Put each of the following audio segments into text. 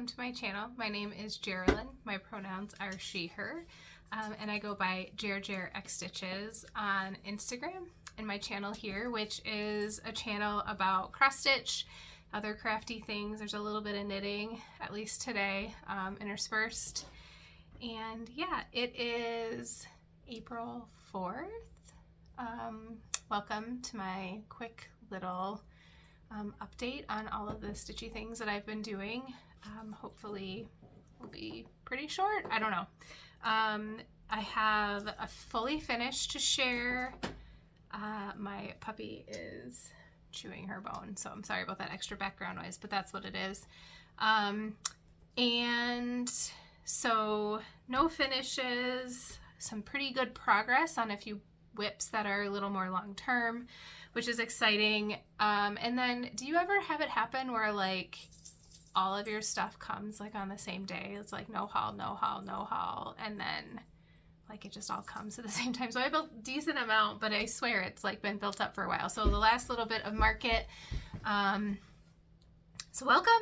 welcome to my channel. My name is Geraldine. My pronouns are she, her, and I go by JerJerXstitches on Instagram, and my channel here, which is a channel about cross stitch, other crafty things. There's a little bit of knitting, at least today, interspersed. And yeah, it is April 4th. Welcome to my quick little update on all of the stitchy things that I've been doing. Hopefully will be pretty short. I don't know. I have a fully finished to share. My puppy is chewing her bone, so I'm sorry about that extra background noise, but that's what it is. And so no finishes, some pretty good progress on a few whips that are a little more long-term, which is exciting. And then do you ever have it happen where like all of your stuff comes like on the same day? It's like no haul, no haul, no haul, and then like it just all comes at the same time. So I have a decent amount, but I swear it's like been built up for a while. So the last little bit of market. So welcome.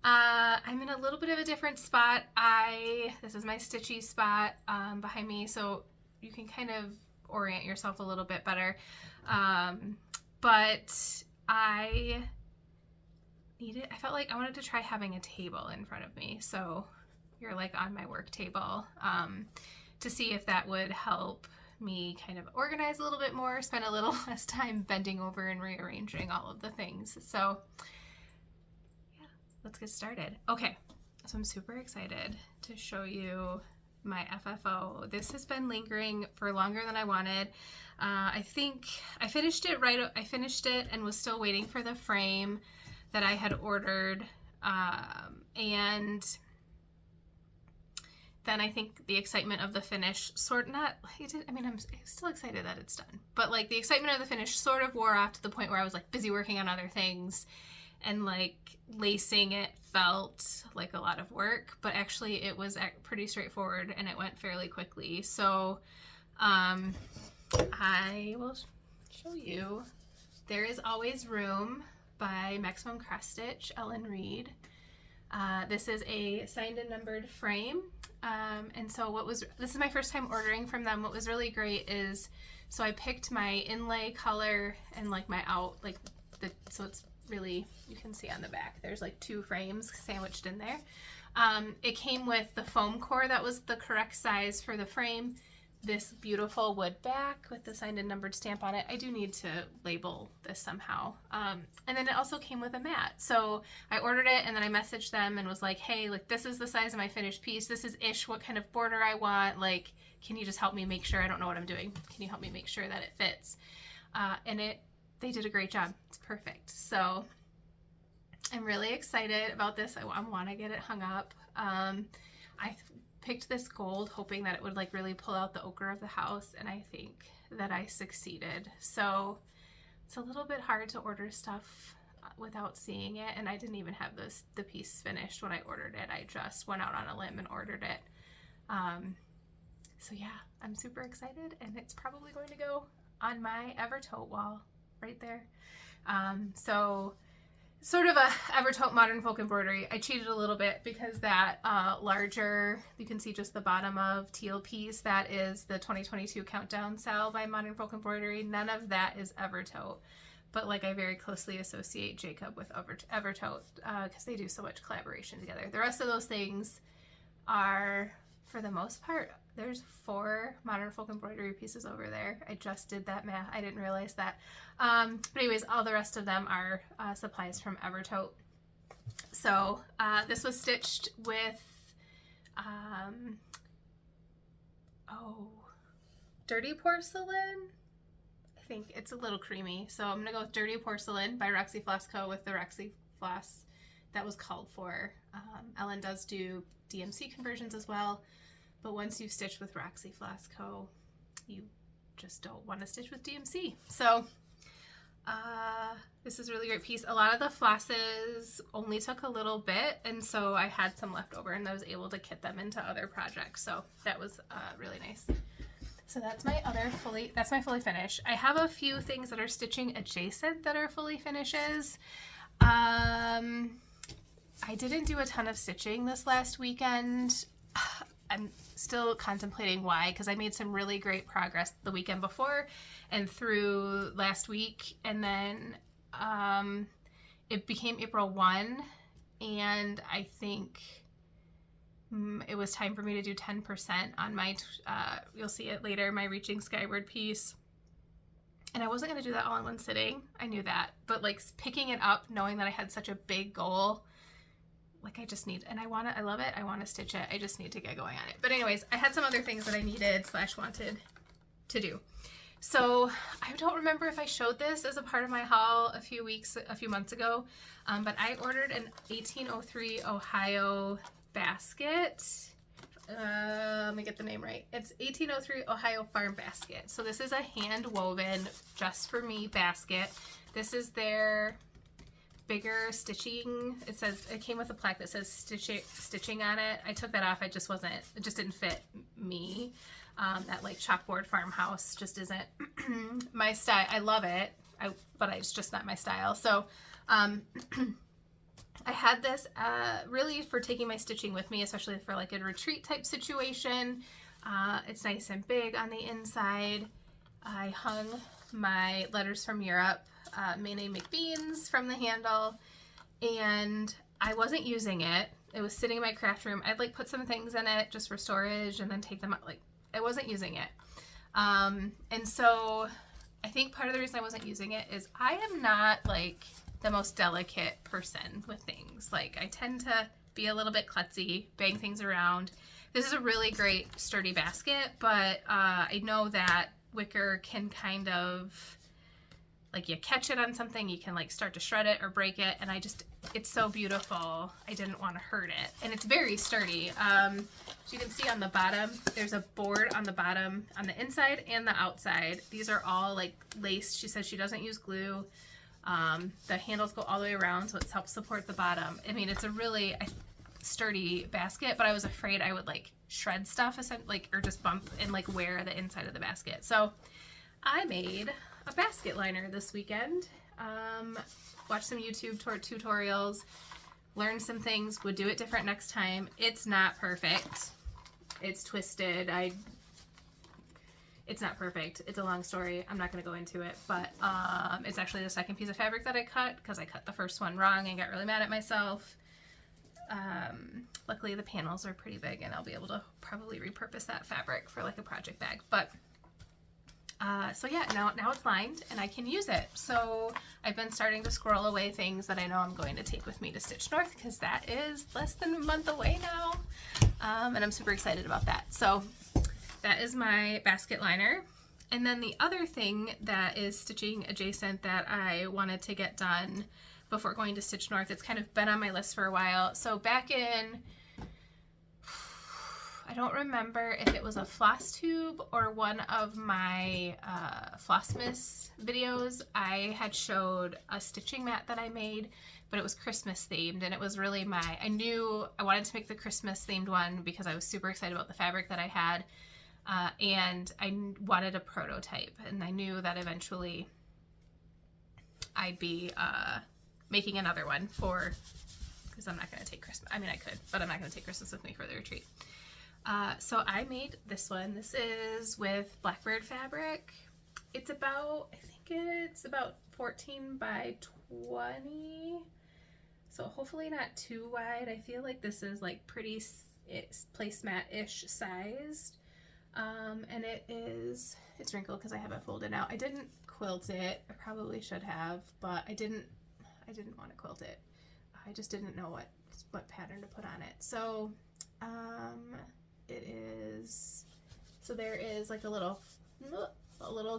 I'm in a little bit of a different spot. This is my stitchy spot behind me, so you can kind of orient yourself a little bit better. But I felt like I wanted to try having a table in front of me. So you're like on my work table, to see if that would help me kind of organize a little bit more, spend a little less time bending over and rearranging all of the things. So yeah, let's get started. Okay, so I'm super excited to show you my FFO. This has been lingering for longer than I wanted. I think I finished it and was still waiting for the frame that I had ordered. And then I think the excitement of the finish I'm still excited that it's done, but like the excitement of the finish sort of wore off to the point where I was like busy working on other things, and like lacing it felt like a lot of work, but actually it was pretty straightforward and it went fairly quickly. So I will show you. There Is Always Room by Maximum Cross Stitch, Ellen Reed. This is a signed and numbered frame. And so this is my first time ordering from them. What was really great is, so I picked my inlay color and like so it's really, you can see on the back, there's like two frames sandwiched in there. It came with the foam core that was the correct size for the frame, this beautiful wood back with the signed and numbered stamp on it. I do need to label this somehow. And then it also came with a mat. So I ordered it and then I messaged them and was like, hey, like this is the size of my finished piece. This is ish what kind of border I want. Like, can you just help me make sure? I don't know what I'm doing. Can you help me make sure that it fits? And they did a great job. It's perfect. So I'm really excited about this. I want to get it hung up. I picked this gold hoping that it would like really pull out the ochre of the house, and I think that I succeeded. So it's a little bit hard to order stuff without seeing it, and I didn't even have the piece finished when I ordered it. I just went out on a limb and ordered it. So yeah, I'm super excited, and it's probably going to go on my Evertote wall right there. So sort of a Evertote modern folk embroidery. I cheated a little bit because that larger, you can see just the bottom of teal piece, that is the 2022 countdown sale by Modern Folk Embroidery. None of that is Evertote, but like I very closely associate Jacob with Evertote because they do so much collaboration together. The rest of those things are, for the most part, there's 4 Modern Folk Embroidery pieces over there. I just did that math. I didn't realize that. But anyways, all the rest of them are supplies from Evertote. So this was stitched with Dirty Porcelain. I think it's a little creamy. So I'm gonna go with Dirty Porcelain by Roxy Floss Co. with the Roxy Floss that was called for. Ellen does do DMC conversions as well. But once you stitch with Roxy Floss Co., you just don't want to stitch with DMC. So this is a really great piece. A lot of the flosses only took a little bit, and so I had some left over and I was able to kit them into other projects. So that was really nice. So that's my fully finish. I have a few things that are stitching adjacent that are fully finishes. I didn't do a ton of stitching this last weekend. I'm still contemplating why, because I made some really great progress the weekend before and through last week, and then it became April 1, and I think it was time for me to do 10% on my, you'll see it later, my Reaching Skyward piece. And I wasn't going to do that all in one sitting. I knew that. But like picking it up, knowing that I had such a big goal, like I just need, and I love it. I want to stitch it. I just need to get going on it. But anyways, I had some other things that I needed / wanted to do. So I don't remember if I showed this as a part of my haul a few months ago, but I ordered an 1803 Ohio basket. Let me get the name right. It's 1803 Ohio Farm Basket. So this is a hand woven just for me basket. This is their bigger stitching. It came with a plaque that says stitching on it. I took that off. It just didn't fit me. That like chalkboard farmhouse just isn't my style. I love it, but it's just not my style. So I had this really for taking my stitching with me, especially for like a retreat type situation. It's nice and big on the inside. I hung my Letters from Europe Mayonnaise McBeans from the handle, and I wasn't using it. It was sitting in my craft room. I'd like put some things in it just for storage and then take them out. Like I wasn't using it. And so I think part of the reason I wasn't using it is I am not like the most delicate person with things. Like I tend to be a little bit klutzy, bang things around. This is a really great sturdy basket, but I know that wicker can kind of, like you catch it on something, you can like start to shred it or break it, and it's so beautiful. I didn't want to hurt it, and it's very sturdy. As you can see on the bottom, there's a board on the bottom, on the inside and the outside. These are all like laced. She says she doesn't use glue. The handles go all the way around, so it helps support the bottom. I mean, it's a really sturdy basket, but I was afraid I would like shred stuff, or just bump and like wear the inside of the basket. So I made a basket liner this weekend. Watched some YouTube tutorials, learned some things, would do it different next time. It's not perfect. It's twisted. It's not perfect. It's a long story. I'm not going to go into it, but it's actually the second piece of fabric that I cut because I cut the first one wrong and got really mad at myself. Luckily the panels are pretty big and I'll be able to probably repurpose that fabric for like a project bag. But so yeah, now it's lined and I can use it. So I've been starting to squirrel away things that I know I'm going to take with me to Stitch North, because that is less than a month away now. And I'm super excited about that. So that is my basket liner. And then the other thing that is stitching adjacent that I wanted to get done before going to Stitch North, it's kind of been on my list for a while. So back in, I don't remember if it was a Flosstube or one of my Flossmas videos, I had showed a stitching mat that I made, but it was Christmas themed, and it was really I knew I wanted to make the Christmas themed one because I was super excited about the fabric that I had, and I wanted a prototype, and I knew that eventually I'd be making another one because I'm not going to take Christmas, I mean I could, but I'm not going to take Christmas with me for the retreat. So I made this one. This is with Blackbird fabric. It's about, I think it's about 14 by 20. So hopefully not too wide. I feel like this is like pretty placemat-ish sized. And it's wrinkled because I have it folded out. I didn't quilt it. I probably should have, but I didn't want to quilt it. I just didn't know what pattern to put on it. So, there is like a little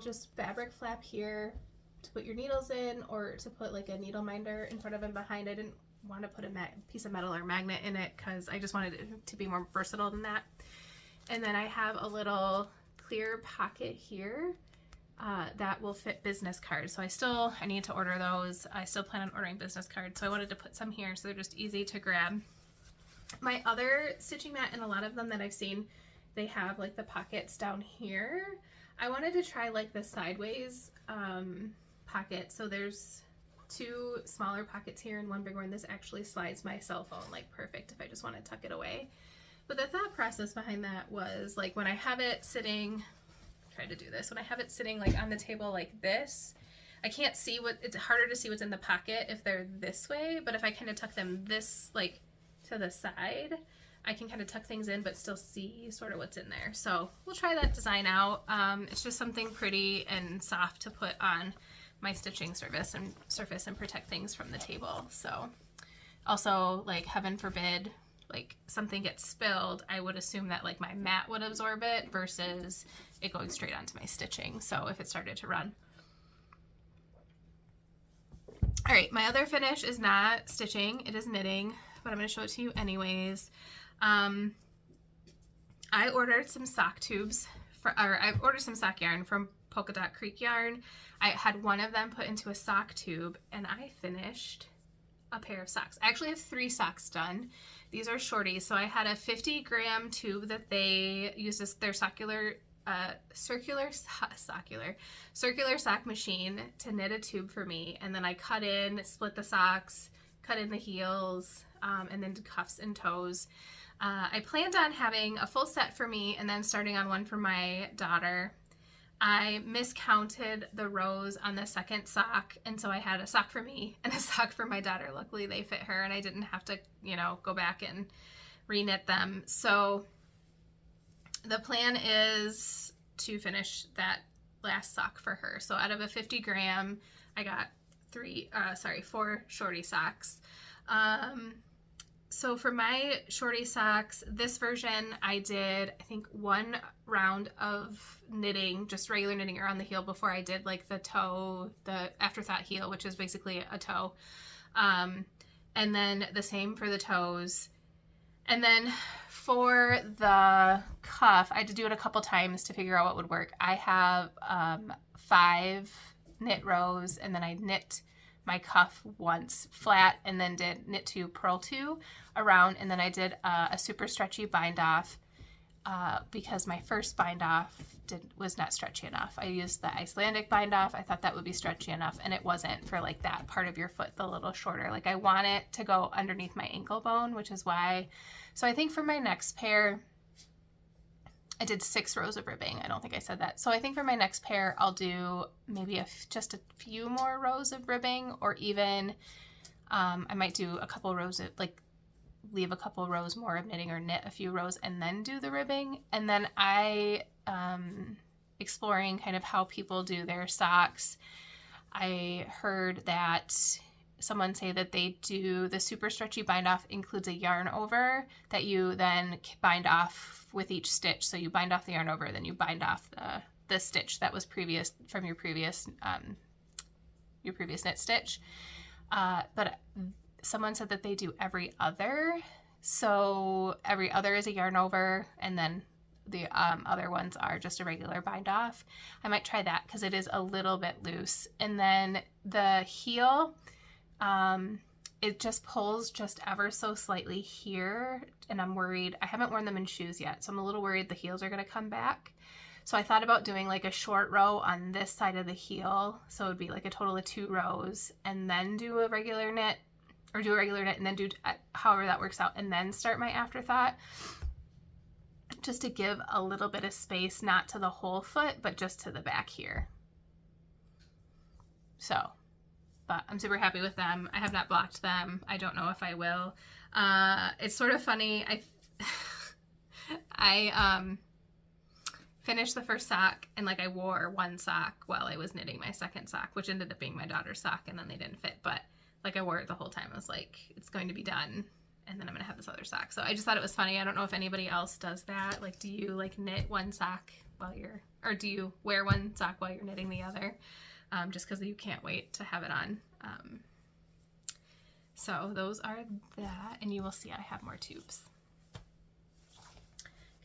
just fabric flap here to put your needles in, or to put like a needle minder in front of and behind. I didn't want to put a piece of metal or magnet in it because I just wanted it to be more versatile than that. And then I have a little clear pocket here that will fit business cards. So I need to order those. I still plan on ordering business cards. So I wanted to put some here so they're just easy to grab. My other stitching mat, and a lot of them that I've seen, they have like the pockets down here. I wanted to try like the sideways pocket. So there's 2 smaller pockets here and 1 big one. This actually slides my cell phone like perfect if I just want to tuck it away. But the thought process behind that was like when I have it sitting, try to do this, when I have it sitting like on the table like this, I can't see it's harder to see what's in the pocket if they're this way, but if I kind of tuck them this like to the side, I can kind of tuck things in but still see sort of what's in there. So we'll try that design out. It's just something pretty and soft to put on my stitching surface and protect things from the table. So also, like, heaven forbid, like something gets spilled, I would assume that like my mat would absorb it versus it going straight onto my stitching. So if it started to run. All right, my other finish is not stitching, it is knitting, but I'm going to show it to you anyways. I ordered some sock tubes, I ordered some sock yarn from Polka Dot Creek Yarn. I had one of them put into a sock tube, and I finished a pair of socks. I actually have 3 socks done. These are shorties, so I had a 50-gram tube that they used as their circular sock machine to knit a tube for me, and then I split the socks, cut in the heels, and then did cuffs and toes. I planned on having a full set for me and then starting on one for my daughter. I miscounted the rows on the second sock, and so I had a sock for me and a sock for my daughter. Luckily they fit her and I didn't have to, go back and re-knit them. So the plan is to finish that last sock for her. So out of a 50-gram, I got 4 shorty socks. So for my shorty socks, this version I did, I think, 1 round of knitting, just regular knitting around the heel before I did like the toe, the afterthought heel, which is basically a toe. And then the same for the toes. And then for the cuff, I had to do it a couple times to figure out what would work. I have 5 knit rows, and then I knit my cuff once flat and then did knit 2, purl 2 around, and then I did a super stretchy bind off because my first bind off was not stretchy enough. I used the Icelandic bind off. I thought that would be stretchy enough, and it wasn't for like that part of your foot, the little shorter. Like I want it to go underneath my ankle bone, which is why. So I think for my next pair, I did 6 rows of ribbing. I don't think I said that. So I think for my next pair, I'll do maybe just a few more rows of ribbing, or even I might do a couple rows of, like, leave a couple rows more of knitting or knit a few rows and then do the ribbing. And then I, exploring kind of how people do their socks, I heard that someone say that they do the super stretchy bind off includes a yarn over that you then bind off with each stitch. So you bind off the yarn over, then you bind off the stitch that was previous from your previous knit stitch. But someone said that they do every other. So every other is a yarn over, and then the other ones are just a regular bind off. I might try that because it is a little bit loose. And then the heel, it just pulls just ever so slightly here, and I'm worried. I haven't worn them in shoes yet, so I'm a little worried the heels are going to come back. So I thought about doing like a short row on this side of the heel, so it would be like a total of 2 rows, and then do a regular knit, or do a regular knit and then do however that works out, and then start my afterthought, just to give a little bit of space, not to the whole foot, but just to the back here. So, but I'm super happy with them. I have not blocked them. I don't know if I will. It's sort of funny. I finished the first sock, and like I wore 1 sock while I was knitting my second sock, which ended up being my daughter's sock, and then they didn't fit, but like I wore it the whole time. I was like, it's going to be done, and then I'm gonna have this other sock. So I just thought it was funny. I don't know if anybody else does that. Like, do you like knit 1 sock or do you wear 1 sock while you're knitting the other? Just because you can't wait to have it on. So those are that, and you will see I have more tubes.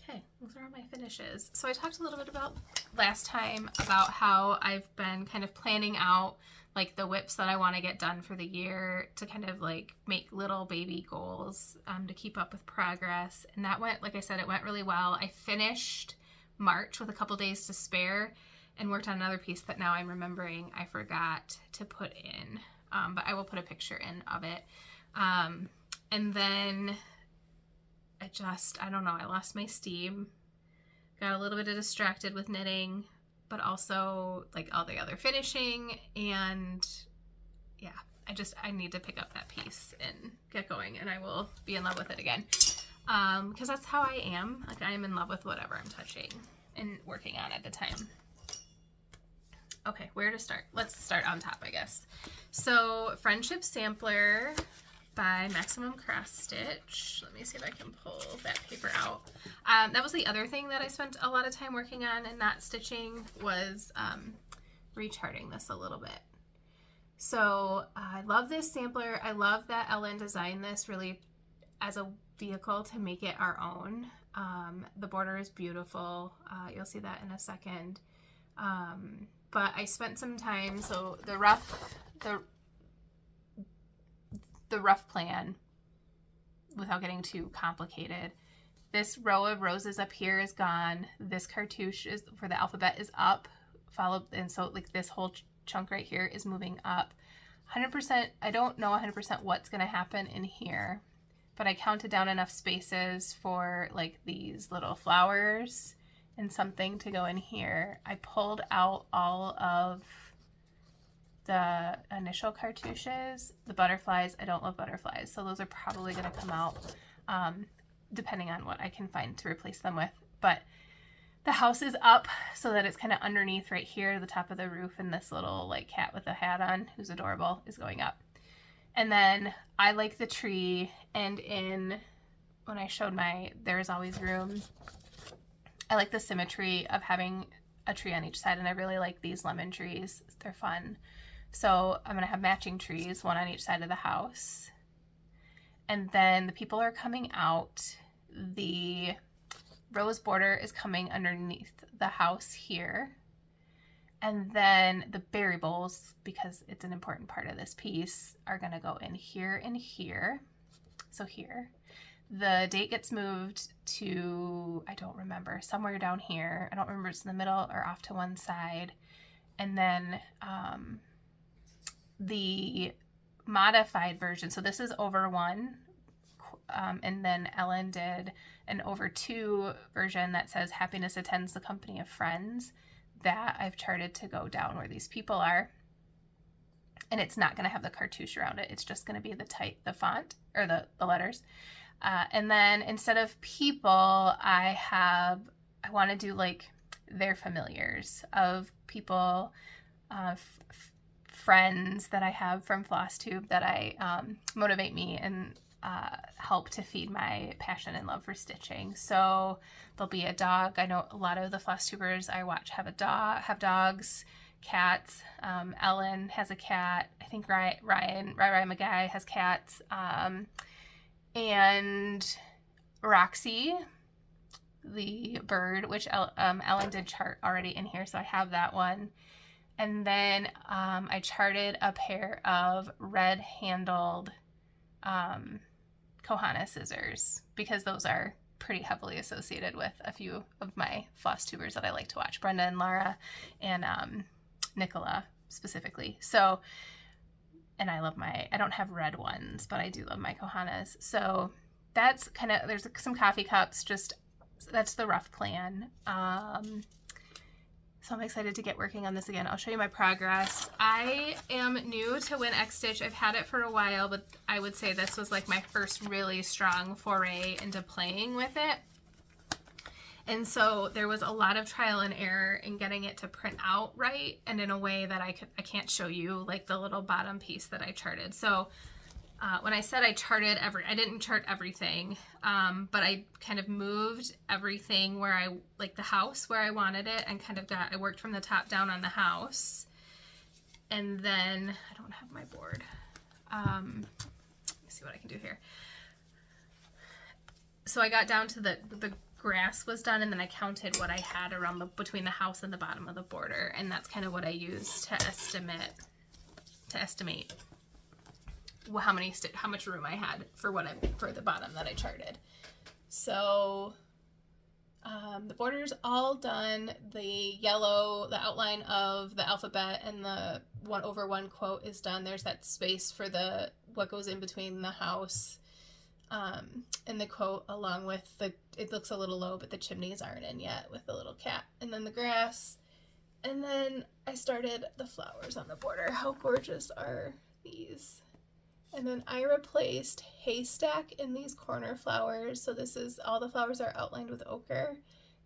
Okay, those are all my finishes. So I talked a little bit about last time about how I've been kind of planning out like the whips that I want to get done for the year, to kind of like make little baby goals, to keep up with progress. And that went, like I said, it went really well. I finished March with a couple days to spare and worked on another piece that now I'm remembering I forgot to put in. but I will put a picture in of it. And then I don't know, I lost my steam, got a little bit distracted with knitting, but also like all the other finishing, and yeah, I need to pick up that piece and get going, and I will be in love with it again. Because that's how I am. Like, I am in love with whatever I'm touching and working on at the time. Okay, where to start? Let's start on top, I guess. So, Friendship Sampler by Maximum Cross Stitch. Let me see if I can pull that paper out. That was the other thing that I spent a lot of time working on and not stitching, was recharting this a little bit. So I love this sampler. I love that Ellen designed this really as a vehicle to make it our own. The border is beautiful. You'll see that in a second. But I spent some time, so the rough plan, without getting too complicated, this row of roses up here is gone. This cartouche is for the alphabet is up, followed, and so like this whole chunk right here is moving up. 100%, I don't know 100% what's going to happen in here, but I counted down enough spaces for like these little flowers and something to go in here. I pulled out all of the initial cartouches. The butterflies, I don't love butterflies, so those are probably going to come out depending on what I can find to replace them with. But the house is up so that it's kind of underneath right here, the top of the roof, and this little like cat with a hat on, who's adorable, is going up. And then I like the tree, and when I showed There's Always Room, I like the symmetry of having a tree on each side, and I really like these lemon trees. They're fun. So I'm going to have matching trees, one on each side of the house. And then the people are coming out. The rose border is coming underneath the house here. And then the berry bowls, because it's an important part of this piece, are going to go in here and here. So here. The date gets moved to, I don't remember, somewhere down here. I don't remember if it's in the middle or off to one side. And then the modified version, so this is over 1, and then Ellen did an over 2 version that says happiness attends the company of friends. That I've charted to go down where these people are, and it's not going to have the cartouche around it. It's just going to be the font, or the letters. And then instead of people, I want to do like their familiars of people, friends that I have from Flosstube that I motivate me and help to feed my passion and love for stitching. So there'll be a dog. I know a lot of the Flosstubers I watch have dogs, cats. Ellen has a cat. I think Ryan McGuy has cats. And Roxy, the bird, which Ellen did chart already in here, so I have that one. And then I charted a pair of red-handled Kohana scissors, because those are pretty heavily associated with a few of my Flosstubers that I like to watch, Brenda and Laura, and Nicola specifically. So, and I don't have red ones, but I do love my Kohanas. So that's kind of, there's some coffee cups, that's the rough plan. So I'm excited to get working on this again. I'll show you my progress. I am new to Win X Stitch. I've had it for a while, but I would say this was like my first really strong foray into playing with it. And so there was a lot of trial and error in getting it to print out right, and in a way that I can't show you, like the little bottom piece that I charted. So when I said I charted I didn't chart everything, but I kind of moved everything where like the house where I wanted it, and kind of I worked from the top down on the house. And then, I don't have my board. Let me see what I can do here. So I got down to the grass was done, and then I counted what I had around between the house and the bottom of the border, and that's kind of what I used to estimate how much room I had for the bottom that I charted. So The border's all done. The yellow, the outline of the alphabet and the 1/1 quote is done. There's that space for the what goes in between the house and the quote, along with the, it looks a little low, but the chimneys aren't in yet with the little cat. And then the grass. And then I started the flowers on the border. How gorgeous are these? And then I replaced haystack in these corner flowers. So this is, all the flowers are outlined with ochre.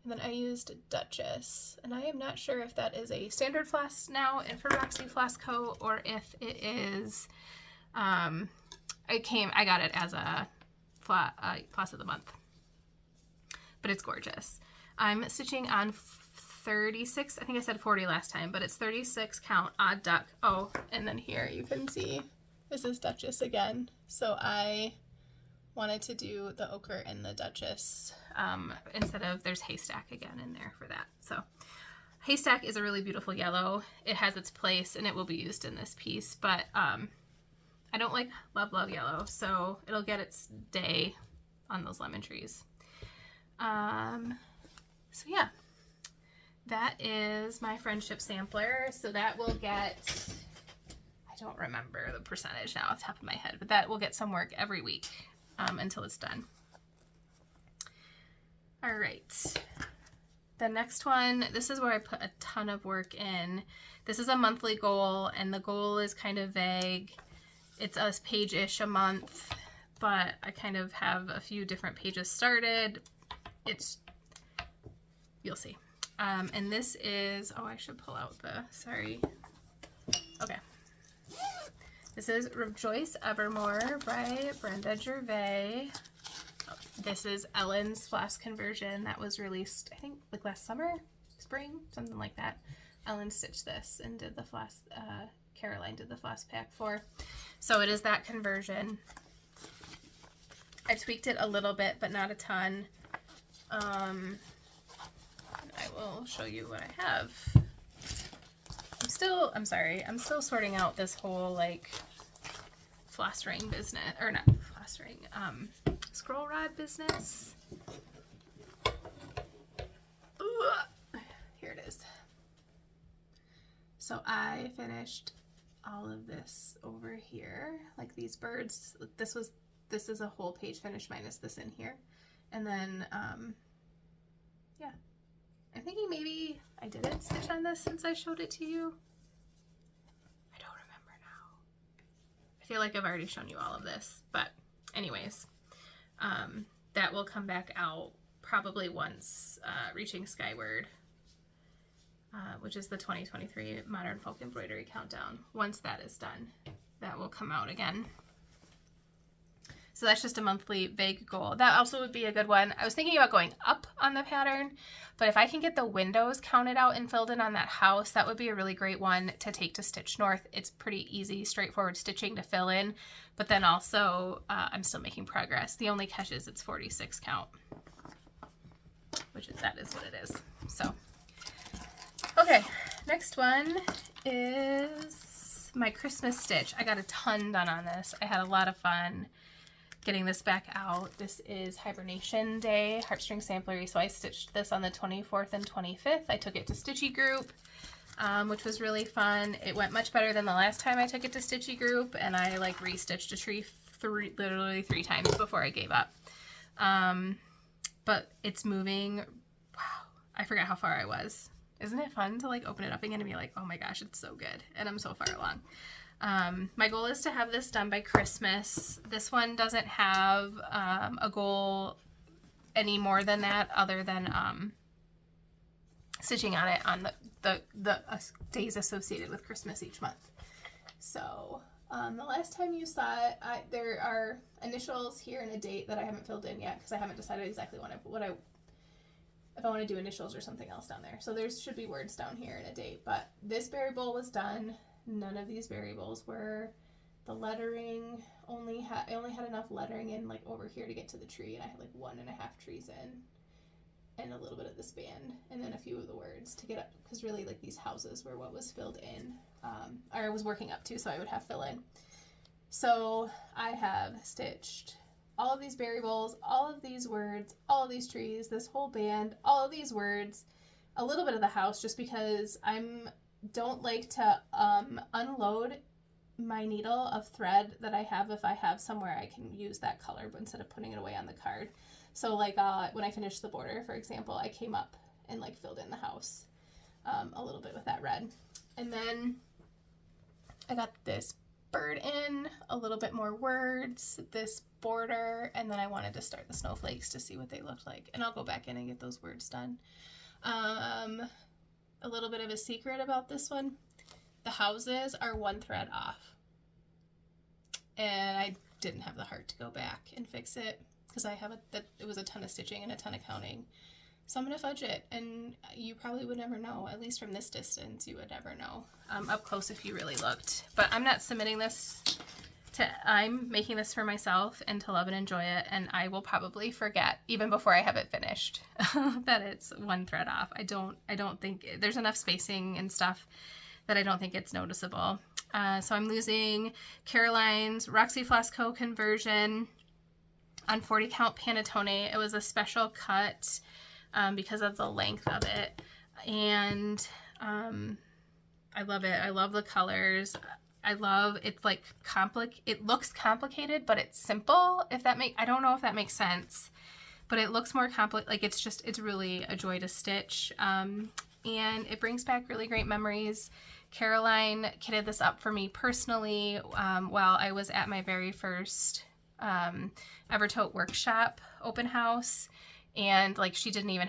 And then I used Duchess. And I am not sure if that is a standard floss now and for Roxy Floss Co. or if it is, I got it as a floss of the month. But it's gorgeous. I'm stitching on 36, I think I said 40 last time, but it's 36 count odd duck. Oh, and then here you can see this is Duchess again. So I wanted to do the ochre and the Duchess instead of, there's haystack again in there for that. So haystack is a really beautiful yellow. It has its place and it will be used in this piece, but I don't like love yellow, so it'll get its day on those lemon trees. So yeah, that is my friendship sampler. So that will get, I don't remember the percentage now off the top of my head, but that will get some work every week until it's done. All right. The next one, this is where I put a ton of work in. This is a monthly goal, and the goal is kind of vague. It's a page-ish a month, but I kind of have a few different pages started. You'll see. And this is, oh, I should pull out the, sorry. Okay. This is Rejoice Evermore by Brenda Gervais. This is Ellen's floss conversion that was released, I think, like last summer, spring, something like that. Ellen stitched this and did the floss, Caroline did the floss pack for. So it is that conversion. I tweaked it a little bit, but not a ton. I will show you what I have. I'm still sorting out this whole like floss ring business, or not floss ring, scroll rod business. Here it is. So I finished all of this over here, like these birds. This is a whole page finished minus this in here. And then, yeah, I'm thinking maybe I didn't stitch on this since I showed it to you. I don't remember now. I feel like I've already shown you all of this, but anyways, that will come back out probably once Reaching Skyward, which is the 2023 Modern Folk Embroidery Countdown. Once that is done, that will come out again. So that's just a monthly vague goal. That also would be a good one. I was thinking about going up on the pattern, but if I can get the windows counted out and filled in on that house, that would be a really great one to take to Stitch North. It's pretty easy, straightforward stitching to fill in, but then also I'm still making progress. The only catch is it's 46 count, that is what it is. So, okay, next one is my Christmas stitch. I got a ton done on this. I had a lot of fun getting this back out. This is Hibernation Day, Heartstring Samplery. So I stitched this on the 24th and 25th. I took it to Stitchy Group, which was really fun. It went much better than the last time I took it to Stitchy Group, and I like restitched a tree literally three times before I gave up. But it's moving. Wow, I forgot how far I was. Isn't it fun to like open it up again and be like, oh my gosh, it's so good, and I'm so far along. My goal is to have this done by Christmas. This one doesn't have a goal any more than that, other than stitching on it on the days associated with Christmas each month. So the last time you saw it, there are initials here and a date that I haven't filled in yet because I haven't decided exactly if I want to do initials or something else down there. So there should be words down here and a date, but this berry bowl was done. None of these variables were. The lettering I only had enough lettering in like over here to get to the tree, and I had like 1.5 trees in and a little bit of this band and then a few of the words to get up, because really like these houses were what was filled in, or I was working up to, so I would have fill in. So I have stitched all of these berry bowls, all of these words, all of these trees, this whole band, all of these words, a little bit of the house, just because don't like to unload my needle of thread that I have if I have somewhere I can use that color instead of putting it away on the card. So like when I finished the border, for example, I came up and like filled in the house a little bit with that red. And then I got this bird in, a little bit more words, this border, and then I wanted to start the snowflakes to see what they looked like. And I'll go back in and get those words done. A little bit of a secret about this one. The houses are one thread off. And I didn't have the heart to go back and fix it because it was a ton of stitching and a ton of counting. So I'm going to fudge it, and you probably would never know. At least from this distance, you would never know. Up close if you really looked. But I'm not submitting this I'm making this for myself and to love and enjoy it, and I will probably forget, even before I have it finished, that it's one thread off. I don't think, there's enough spacing and stuff that I don't think it's noticeable. So I'm using Caroline's Roxy Floss Co. conversion on 40 count Panettone. It was a special cut because of the length of it, and I love it. I love the colors. I love it's like it looks complicated, but it's simple. I don't know if that makes sense, but it looks more complicated. Like it's really a joy to stitch, and it brings back really great memories. Caroline kitted this up for me personally while I was at my very first Evertote workshop open house. And like she didn't quite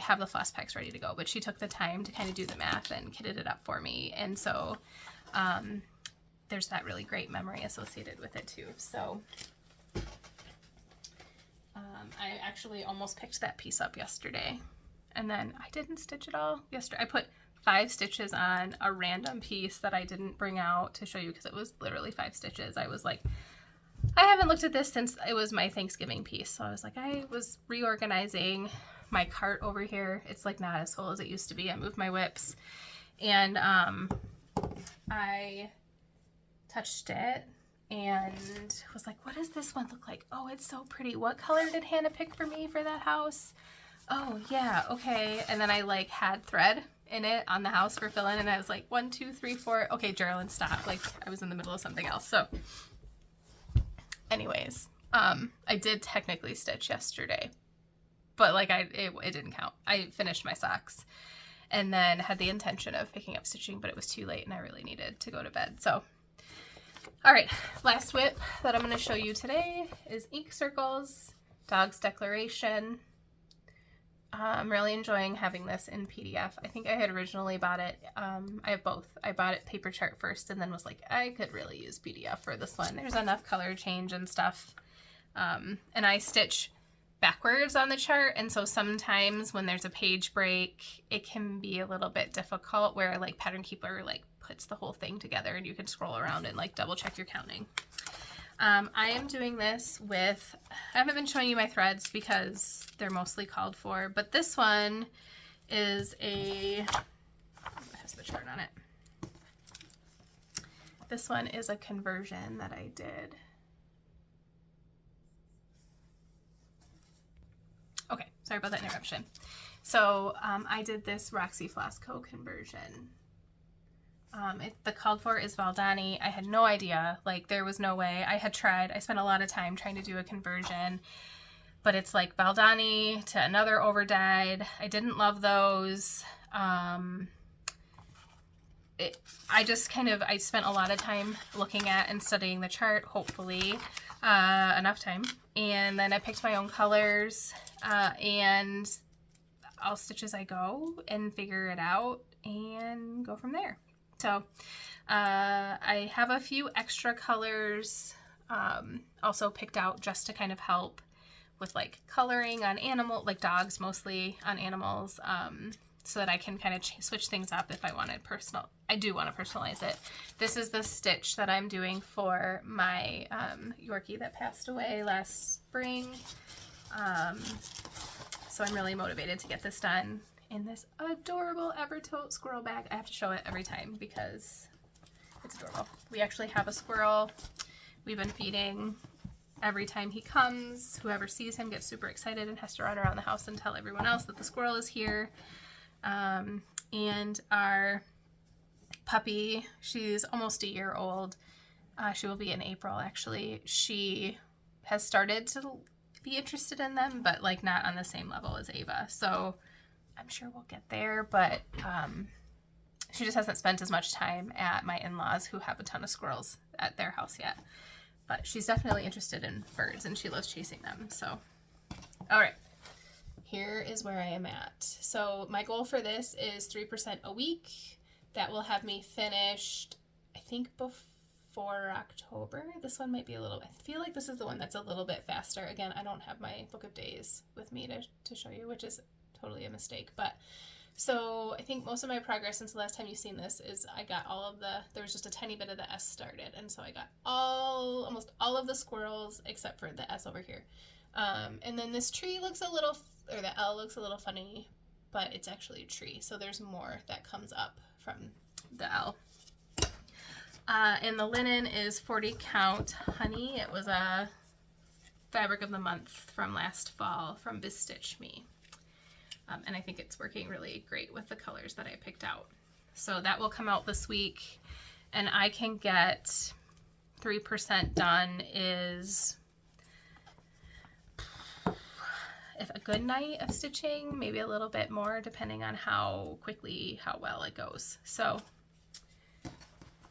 have the floss packs ready to go, but she took the time to kind of do the math and kitted it up for me. And so there's that really great memory associated with it too. So I actually almost picked that piece up yesterday, and then I didn't stitch it all yesterday. I put 5 stitches on a random piece that I didn't bring out to show you because it was literally 5 stitches. I was like, I haven't looked at this since it was my Thanksgiving piece. So I was like, I was reorganizing my cart over here. It's like not as full as it used to be. I moved my whips, and I touched it and was like, what does this one look like? Oh, it's so pretty. What color did Hannah pick for me for that house? Oh yeah, okay. And then I like had thread in it on the house for fill-in, and I was like 1, 2, 3, 4. Okay, Geraldine, stop. Like I was in the middle of something else. So anyways, I did technically stitch yesterday, but like it didn't count. I finished my socks and then had the intention of picking up stitching, but it was too late and I really needed to go to bed. So, all right, last whip that I'm going to show you today is Ink Circles Dog's Declaration. I'm really enjoying having this in PDF. I think I had originally bought it. I have both. I bought it paper chart first and then was like, I could really use PDF for this one. There's enough color change and stuff. And I stitch backwards on the chart, and so sometimes when there's a page break, it can be a little bit difficult where like Pattern Keeper like puts the whole thing together and you can scroll around and like double check your counting. I am doing this with, I haven't been showing you my threads because they're mostly called for, but this one is it has the chart on it. This one is a conversion that I did. Okay, sorry about that interruption. So I did this Roxy Floss Co. conversion. The called for is Valdani. I had no idea, like there was no way. I spent a lot of time trying to do a conversion, but it's like Valdani to another over dyed. I didn't love those. I spent a lot of time looking at and studying the chart, hopefully enough time. And then I picked my own colors and I'll stitch as I go and figure it out and go from there. So I have a few extra colors also picked out just to kind of help with like coloring on like dogs mostly on animals, so that I can kind of switch things up if I wanted I do want to personalize it. This is the stitch that I'm doing for my Yorkie that passed away last spring. So I'm really motivated to get this done in this adorable Evertote squirrel bag. I have to show it every time because it's adorable. We actually have a squirrel we've been feeding every time he comes, whoever sees him gets super excited and has to run around the house and tell everyone else that the squirrel is here. And our puppy, she's almost a year old. She will be in April, actually. She has started to be interested in them, but like not on the same level as Ava. So I'm sure we'll get there, but she just hasn't spent as much time at my in-laws who have a ton of squirrels at their house yet. But she's definitely interested in birds and she loves chasing them. So, all right, here is where I am at. So my goal for this is 3% a week. That will have me finished, I think, before October. This one might be a little, I feel like this is the one that's a little bit faster. Again, I don't have my book of days with me to show you, which is totally a mistake. But so I think most of my progress since the last time you've seen this is I got all of there was just a tiny bit of the S started. And so I got almost all of the squirrels except for the S over here. And then this tree looks a little, or the L looks a little funny, but it's actually a tree. So there's more that comes up from the L. And the linen is 40 count honey. It was a fabric of the month from last fall from Biz Stitch Me. And I think it's working really great with the colors that I picked out. So that will come out this week, and I can get 3% done is if a good night of stitching, maybe a little bit more depending on how well it goes. So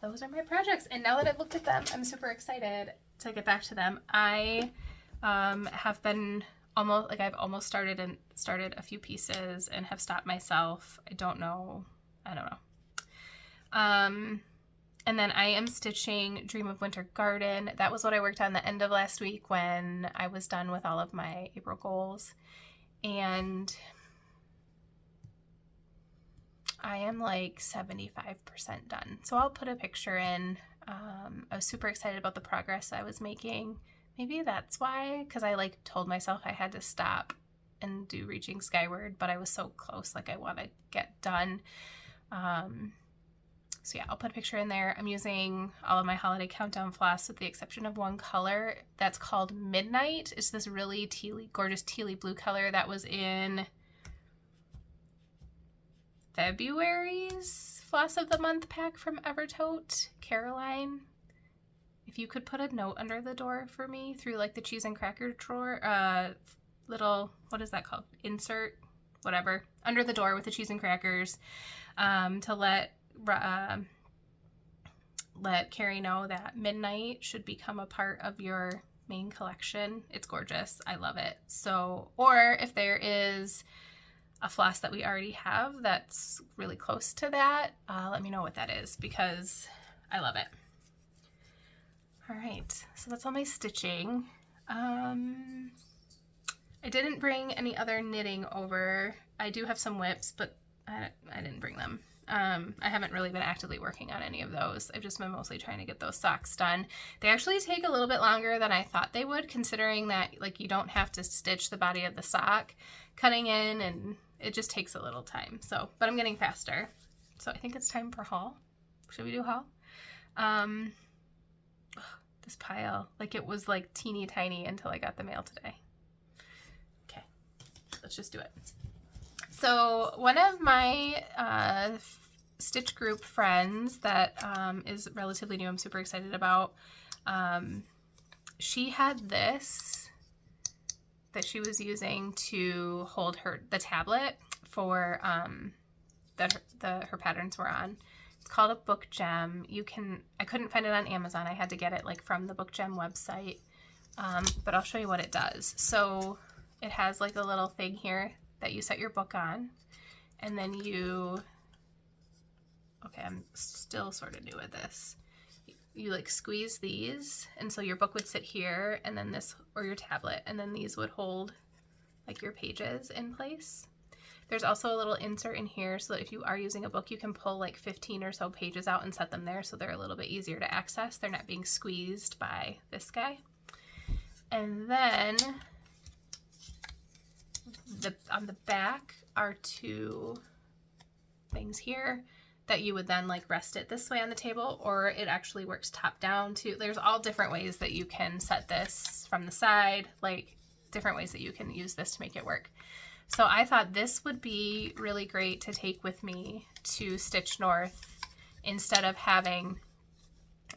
those are my projects, and now that I've looked at them, I'm super excited to get back to them. I have been I've almost started a few pieces and have stopped myself. I don't know. And then I am stitching Dream of Winter Garden. That was what I worked on the end of last week when I was done with all of my April goals. And I am like 75% done. So I'll put a picture in. I was super excited about the progress I was making. Maybe that's why, because I like told myself I had to stop and do Reaching Skyward, but I was so close, like I want to get done. So yeah, I'll put a picture in there. I'm using all of my holiday countdown floss with the exception of one color that's called Midnight. It's this really gorgeous tealy blue color that was in February's Floss of the Month pack from Evertote. Caroline, if you could put a note under the door for me through like the cheese and cracker drawer, little, what is that called? Insert, whatever, under the door with the cheese and crackers, to let Carrie know that Midnight should become a part of your main collection. It's gorgeous. I love it. So, or if there is a floss that we already have that's really close to that, let me know what that is because I love it. All right, so that's all my stitching. I didn't bring any other knitting over. I do have some whips, but I didn't bring them. I haven't really been actively working on any of those. I've just been mostly trying to get those socks done. They actually take a little bit longer than I thought they would, considering that like you don't have to stitch the body of the sock cutting in, and it just takes a little time. So, but I'm getting faster. So I think it's time for haul. Should we do haul? This pile, like it was like teeny tiny until I got the mail today. Okay, let's just do it. So one of my stitch group friends that is relatively new, I'm super excited about, she had this that she was using to hold the tablet for that her patterns were on. It's called a Book Gem. I couldn't find it on Amazon. I had to get it like from the Book Gem website, but I'll show you what it does. So it has like a little thing here that you set your book on, and then okay, I'm still sort of new at this. You like squeeze these, and so your book would sit here, and then this, or your tablet, and then these would hold like your pages in place. There's also a little insert in here so that if you are using a book, you can pull like 15 or so pages out and set them there so they're a little bit easier to access. They're not being squeezed by this guy. And then on the back are two things here that you would then like rest it this way on the table, or it actually works top down too. There's all different ways that you can set this from the side, like different ways that you can use this to make it work. So I thought this would be really great to take with me to Stitch North instead of having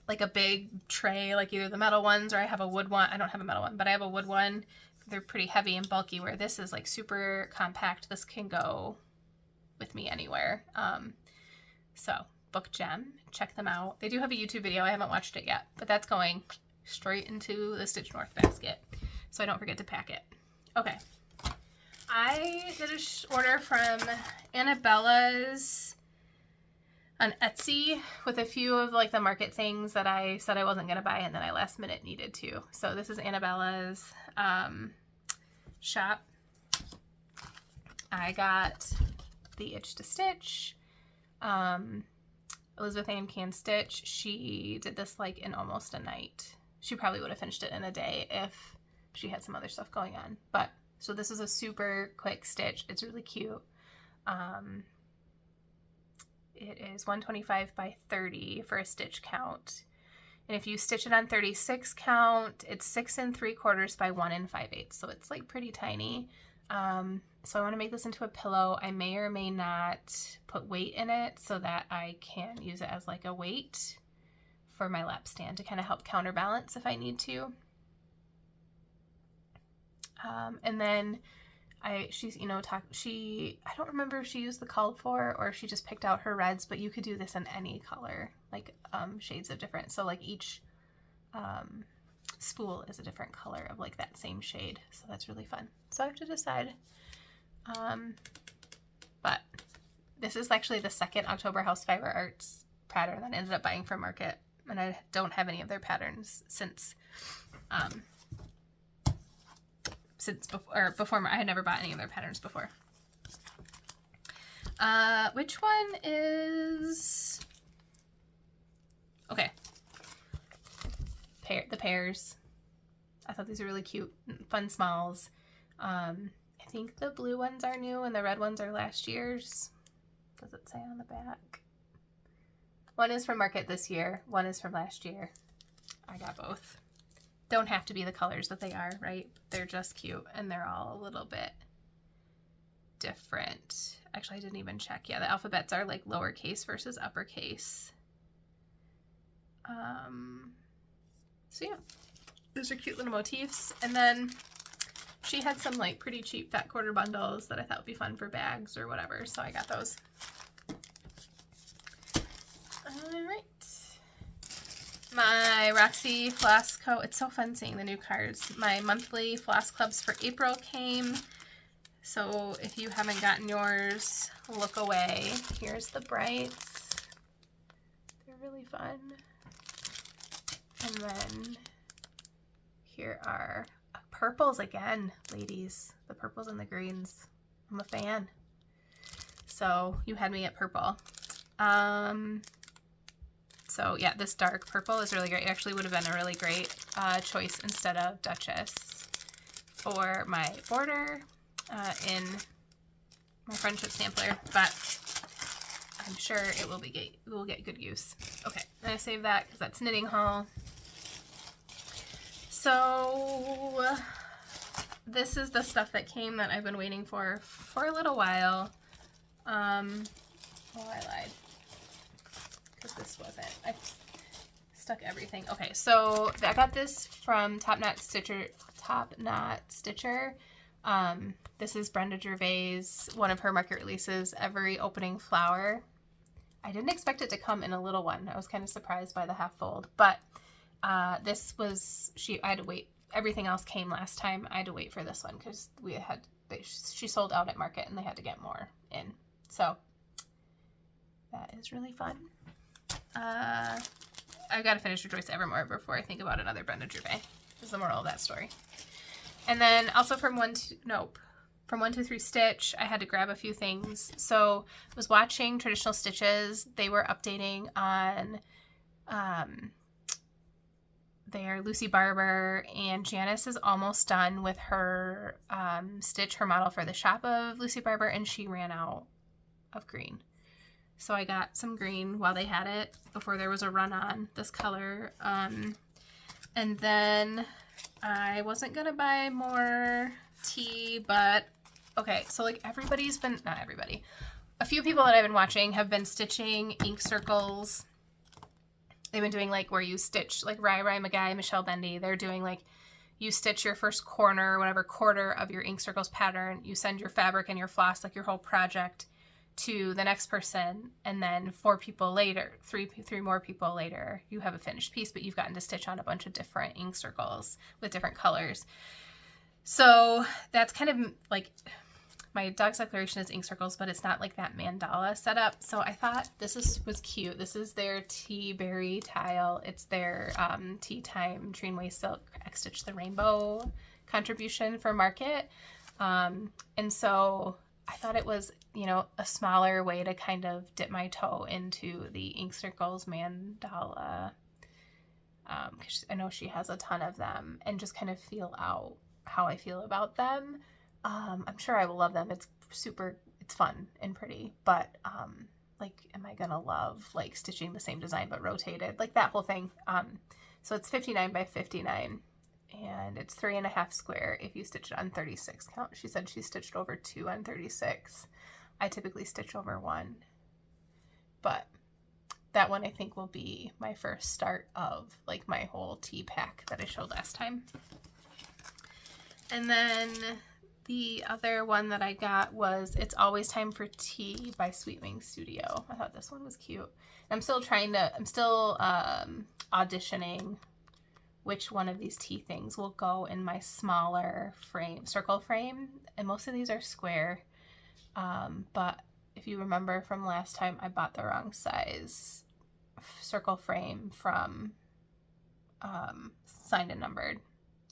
like a big tray, like either the metal ones or I have a wood one. I don't have a metal one, but I have a wood one. They're pretty heavy and bulky, where this is like super compact. This can go with me anywhere. So Book Gem, check them out. They do have a YouTube video. I haven't watched it yet, but that's going straight into the Stitch North basket, so I don't forget to pack it. Okay. I did a order from Annabella's on Etsy with a few of like the market things that I said I wasn't going to buy and then I last minute needed to. So this is Annabella's shop. I got the Itch to Stitch. Elizabeth Ann Can Stitch. She did this like in almost a night. She probably would have finished it in a day if she had some other stuff going on. But so this is a super quick stitch. It's really cute. It is 125 by 30 for a stitch count. And if you stitch it on 36 count, it's 6 3/4 by 1 5/8. So it's like pretty tiny. So I want to make this into a pillow. I may or may not put weight in it so that I can use it as like a weight for my lap stand to kind of help counterbalance if I need to. And then she's, you know, I don't remember if she used the called for or if she just picked out her reds, but you could do this in any color, like shades of different. So like each spool is a different color of like that same shade. So that's really fun. So I have to decide. But this is actually the second October House Fiber Arts pattern that I ended up buying from Market. And I don't have any of their patterns since before. I had never bought any of their patterns before. Which one is... Okay. The pears. I thought these were really cute, fun smalls. I think the blue ones are new and the red ones are last year's. Does it say on the back? One is from Market this year. One is from last year. I got both. Don't have to be the colors that they are, right? They're just cute and they're all a little bit different. Actually, I didn't even check. Yeah, the alphabets are like lowercase versus uppercase. So yeah, those are cute little motifs. And then she had some like pretty cheap fat quarter bundles that I thought would be fun for bags or whatever. So I got those. All right. My Roxy Floss Co. It's so fun seeing the new cards. My monthly floss clubs for April came. So if you haven't gotten yours, look away. Here's the brights. They're really fun. And then here are purples again, ladies. The purples and the greens. I'm a fan. So you had me at purple. So yeah, this dark purple is really great. It actually would have been a really great choice instead of Duchess for my border in my friendship sampler, but I'm sure it will get good use. Okay, I'm gonna save that because that's knitting haul. So this is the stuff that came that I've been waiting for a little while. Oh, I lied. Because this wasn't. I stuck everything. Okay, so I got this from Top Knot Stitcher. This is Brenda Gervais, one of her market releases, Every Opening Flower. I didn't expect it to come in a little one. I was kind of surprised by the half fold, but this was, I had to wait. Everything else came last time. I had to wait for this one because she sold out at Market and they had to get more in. So that is really fun. I've got to finish Rejoice Evermore before I think about another Brenda Gervais. Is the moral of that story. And then also from 123 Stitch, I had to grab a few things. So I was watching Traditional Stitches. They were updating on their Lucy Barber, and Janice is almost done with her stitch, her model for the shop of Lucy Barber, and she ran out of green. So I got some green while they had it before there was a run on this color. And then I wasn't going to buy more tea, but okay. So like everybody's been, not everybody, a few people that I've been watching have been stitching ink circles. They've been doing like where you stitch, like Rai Magai, Michelle Bendy. They're doing like you stitch your first corner, whatever quarter of your ink circles pattern. You send your fabric and your floss, like your whole project, to the next person, and then 4 people later, three more people later, you have a finished piece, but you've gotten to stitch on a bunch of different ink circles with different colors. So that's kind of like my dog's declaration is ink circles, but it's not like that mandala setup. So I thought this was cute. This is their tea berry tile. It's their Tea Time Tree Way Silk X Stitch the Rainbow contribution for market. And so I thought it was, you know, a smaller way to kind of dip my toe into the ink circles mandala. 'Cause I know she has a ton of them, and just kind of feel out how I feel about them. I'm sure I will love them. It's fun and pretty, but like, am I gonna love like stitching the same design but rotated, like that whole thing? So it's 59 by 59, and it's 3.5 square if you stitch it on 36 count. She said she stitched over 2 on 36. I typically stitch over 1, but that one I think will be my first start of like my whole tea pack that I showed last time. And then the other one that I got was It's Always Time for Tea by Sweet Wing Studio. I thought this one was cute. I'm still auditioning which one of these tea things will go in my smaller frame, circle frame. And most of these are square. But if you remember from last time, I bought the wrong size circle frame from Signed and Numbered.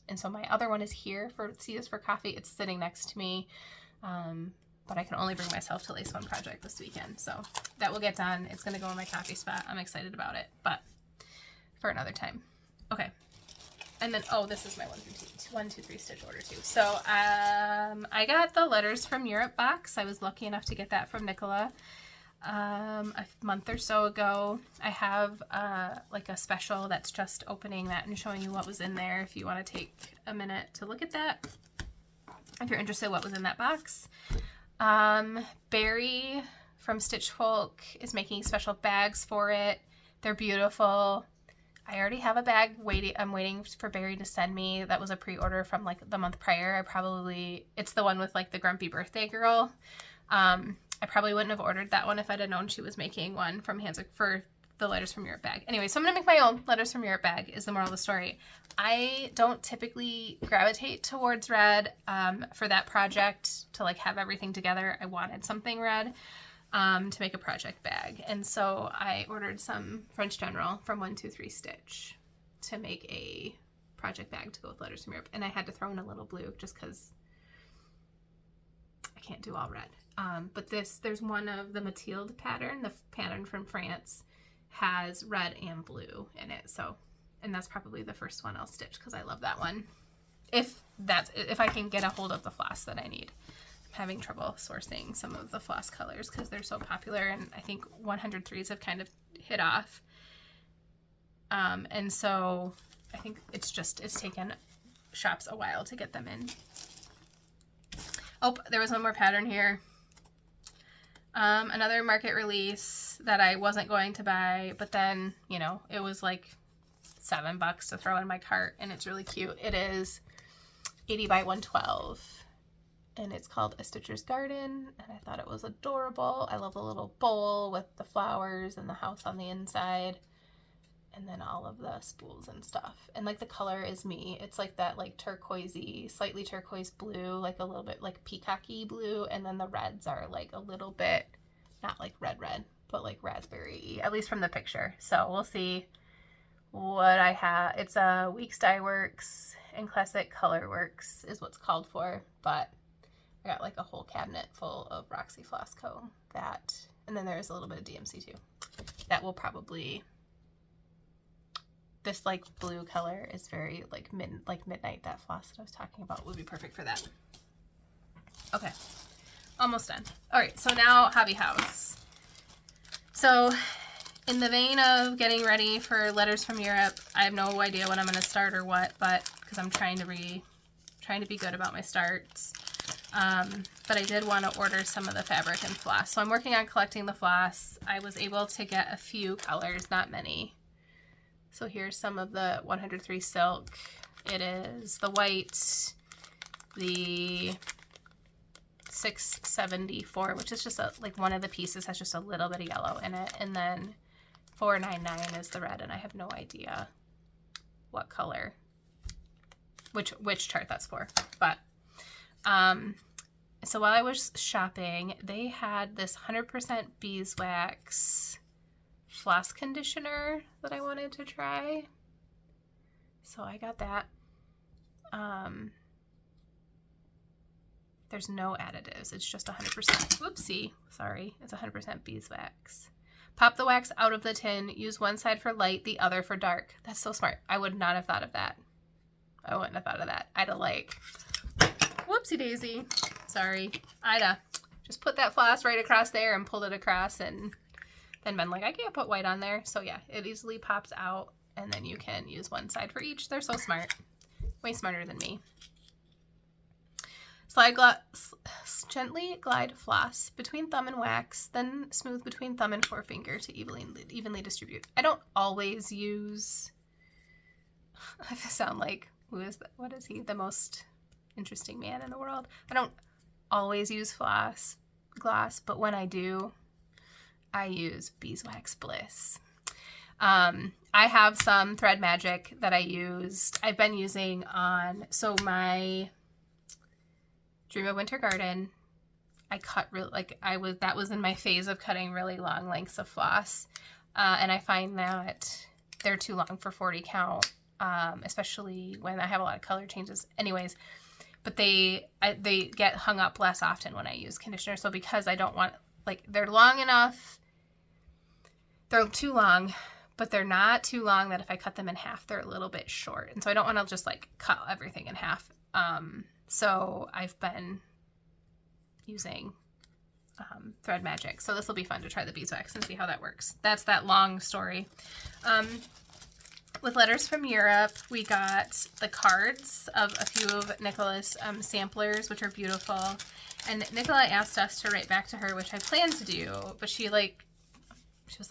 And so my other one is here for C is for Coffee. It's sitting next to me, but I can only bring myself to lace one project this weekend. So that will get done. It's going to go in my coffee spot. I'm excited about it, but for another time. Okay. And then, oh, this is my 1, 2, 3 stitch order too. So I got the Letters from Europe box. I was lucky enough to get that from Nicola a month or so ago. I have like a special that's just opening that and showing you what was in there if you want to take a minute to look at that, if you're interested in what was in that box. Barry from Stitch Folk is making special bags for it. They're beautiful. I already have a bag waiting. I'm waiting for Barry to send me. That was a pre-order from like the month prior. It's the one with like the grumpy birthday girl. I probably wouldn't have ordered that one if I'd have known she was making one from Hansa for the Letters from Europe bag. Anyway, so I'm going to make my own Letters from Europe bag is the moral of the story. I don't typically gravitate towards red for that project to like have everything together. I wanted something red to make a project bag. And so I ordered some French General from 1, 2, 3 Stitch to make a project bag to go with Letters from Europe. And I had to throw in a little blue just because I can't do all red. But there's one of the Mathilde pattern, the pattern from France, has red and blue in it. So, and that's probably the first one I'll stitch because I love that one. If I can get a hold of the floss that I need. I'm having trouble sourcing some of the floss colors because they're so popular, and I think 103s have kind of hit off. And so I think it's taken shops a while to get them in. Oh, there was one more pattern here. Another market release that I wasn't going to buy, but then, you know, it was like $7 to throw in my cart, and it's really cute. It is 80 by 112, and it's called A Stitcher's Garden, and I thought it was adorable. I love the little bowl with the flowers and the house on the inside, and then all of the spools and stuff. And like the color is me. It's like that like turquoisey, slightly turquoise blue, like a little bit like peacocky blue, and then the reds are like a little bit, not like red, but like raspberry, at least from the picture. So we'll see what I have. It's a Weeks Dye Works and Classic Color Works is what's called for, but I got like a whole cabinet full of Roxy Floss Co. That, and then there's a little bit of DMC too. That will probably, this like blue color is very like midnight. That floss that I was talking about would be perfect for that. Okay, almost done. All right, so now Hobby House. So in the vein of getting ready for letters from Europe, I have no idea when I'm going to start or what, but because I'm trying to be good about my starts. But I did want to order some of the fabric and floss. So I'm working on collecting the floss. I was able to get a few colors, not many. So here's some of the 103 silk. It is the white, the 674, which is just like one of the pieces has just a little bit of yellow in it. And then 499 is the red, and I have no idea what color, which chart that's for. But so while I was shopping, they had this 100% beeswax floss conditioner that I wanted to try. So I got that. There's no additives. It's just 100%. Whoopsie. Sorry. It's 100% beeswax. Pop the wax out of the tin. Use one side for light, the other for dark. That's so smart. I would not have thought of that. I wouldn't have thought of that. I'd have like, whoopsie daisy. Sorry. I'd have just put that floss right across there and pulled it across and then been like, I can't put white on there. So yeah, it easily pops out and then you can use one side for each. They're so smart. Way smarter than me. Gently glide floss between thumb and wax, then smooth between thumb and forefinger to evenly distribute. I don't always use, I sound like, what is he? The most interesting man in the world. I don't always use gloss, but when I do, I use Beeswax Bliss. I have some Thread Magic that I've been using on, so my Dream of Winter Garden, I cut that was in my phase of cutting really long lengths of floss. And I find that they're too long for 40 count, especially when I have a lot of color changes anyways, but they get hung up less often when I use conditioner. So because I don't want, like, they're long enough, they're too long, but they're not too long that if I cut them in half, they're a little bit short. And so I don't want to just like cut everything in half. So I've been using Thread Magic. So this will be fun to try the beeswax and see how that works. That's that long story. With letters from Europe, we got the cards of a few of Nicola's samplers, which are beautiful. And Nicola asked us to write back to her, which I plan to do, but she was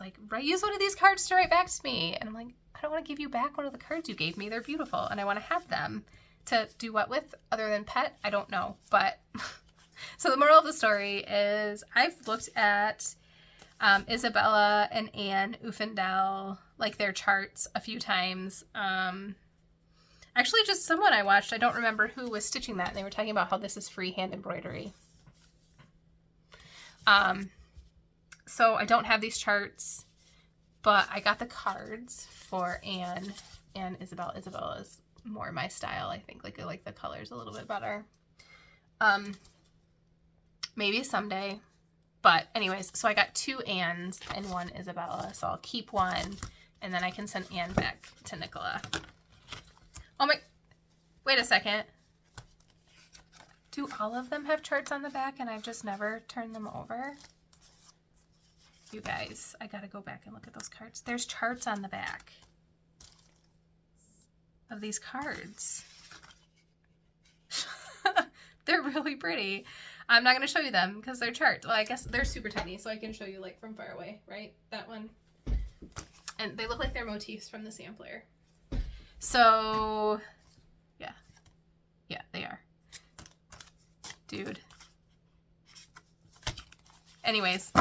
like, use one of these cards to write back to me. And I'm like, I don't want to give you back one of the cards you gave me. They're beautiful, and I want to have them. To do what with other than pet? I don't know. But so the moral of the story is I've looked at Isabella and Anne Ufendel, like their charts a few times. Actually, just someone I watched, I don't remember who was stitching that, and they were talking about how this is freehand embroidery. So I don't have these charts, but I got the cards for Anne and Isabella. Isabella is more my style, I think. Like, I like the colors a little bit better. Maybe someday. But anyways, so I got 2 Annes and 1 Isabella. So I'll keep one, and then I can send Anne back to Nicola. Oh my, wait a second. Do all of them have charts on the back and I've just never turned them over? You guys, I gotta go back and look at those cards. There's charts on the back of these cards. They're really pretty. I'm not going to show you them because they're charts. Well, I guess they're super tiny, so I can show you like from far away, right? That one. And they look like they're motifs from the sampler. So, yeah. Yeah, they are. Dude. Anyways,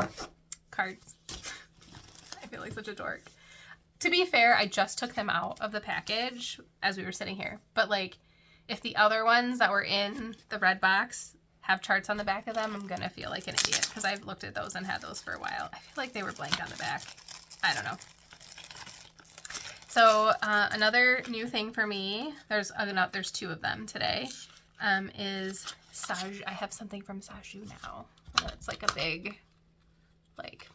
cards. I feel like such a dork. To be fair, I just took them out of the package as we were sitting here. But, like, if the other ones that were in the red box have charts on the back of them, I'm going to feel like an idiot because I've looked at those and had those for a while. I feel like they were blank on the back. I don't know. So, another new thing for me, there's 2 of them today, is Saju. I have something from Saju now. It's like a big, like,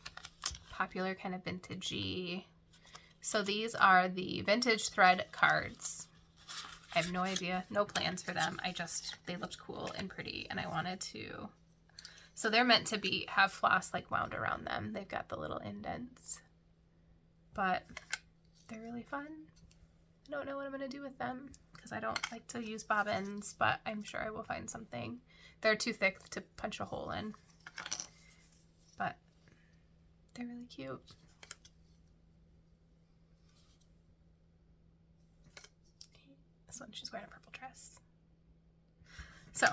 popular kind of vintagey. So these are the vintage thread cards. I have no idea, no plans for them. They looked cool and pretty, and I wanted to So they're meant to have floss like wound around them. They've got the little indents, but they're really fun. I don't know what I'm going to do with them because I don't like to use bobbins, but I'm sure I will find something. They're too thick to punch a hole in, but they're really cute. This one, she's wearing a purple dress. So,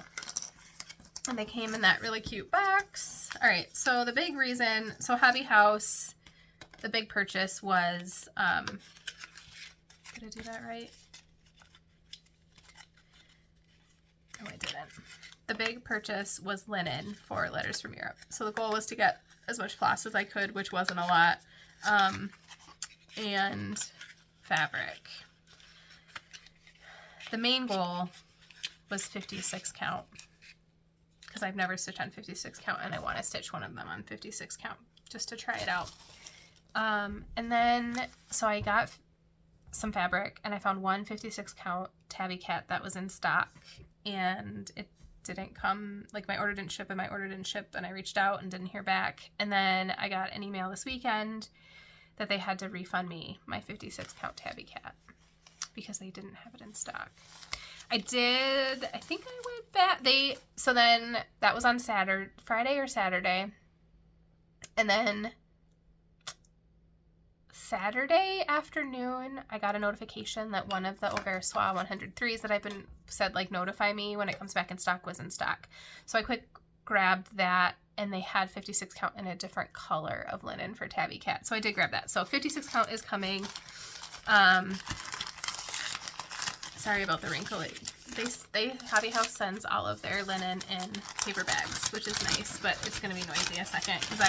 and they came in that really cute box. All right, so the big reason, so Hobby House, the big purchase was, did I do that right? No, I didn't. The big purchase was linen for Letters from Europe. So the goal was to get as much floss as I could, which wasn't a lot, and fabric. The main goal was 56 count because I've never stitched on 56 count and I want to stitch one of them on 56 count just to try it out. And then, so I got some fabric and I found one 56 count tabby cat that was in stock, and it didn't come, like my order didn't ship and my order didn't ship, and I reached out and didn't hear back. And then I got an email this weekend that they had to refund me my 56 count tabby cat because they didn't have it in stock. I think I went back. So then that was on Friday or Saturday. And then Saturday afternoon, I got a notification that one of the Auvert-Soie 103s that I've been said, like, notify me when it comes back in stock was in stock. So I quick grabbed that, and they had 56 count in a different color of linen for tabby cat. So I did grab that. So 56 count is coming. Sorry about the wrinkle. Hobby House sends all of their linen in paper bags, which is nice, but it's going to be noisy in a second because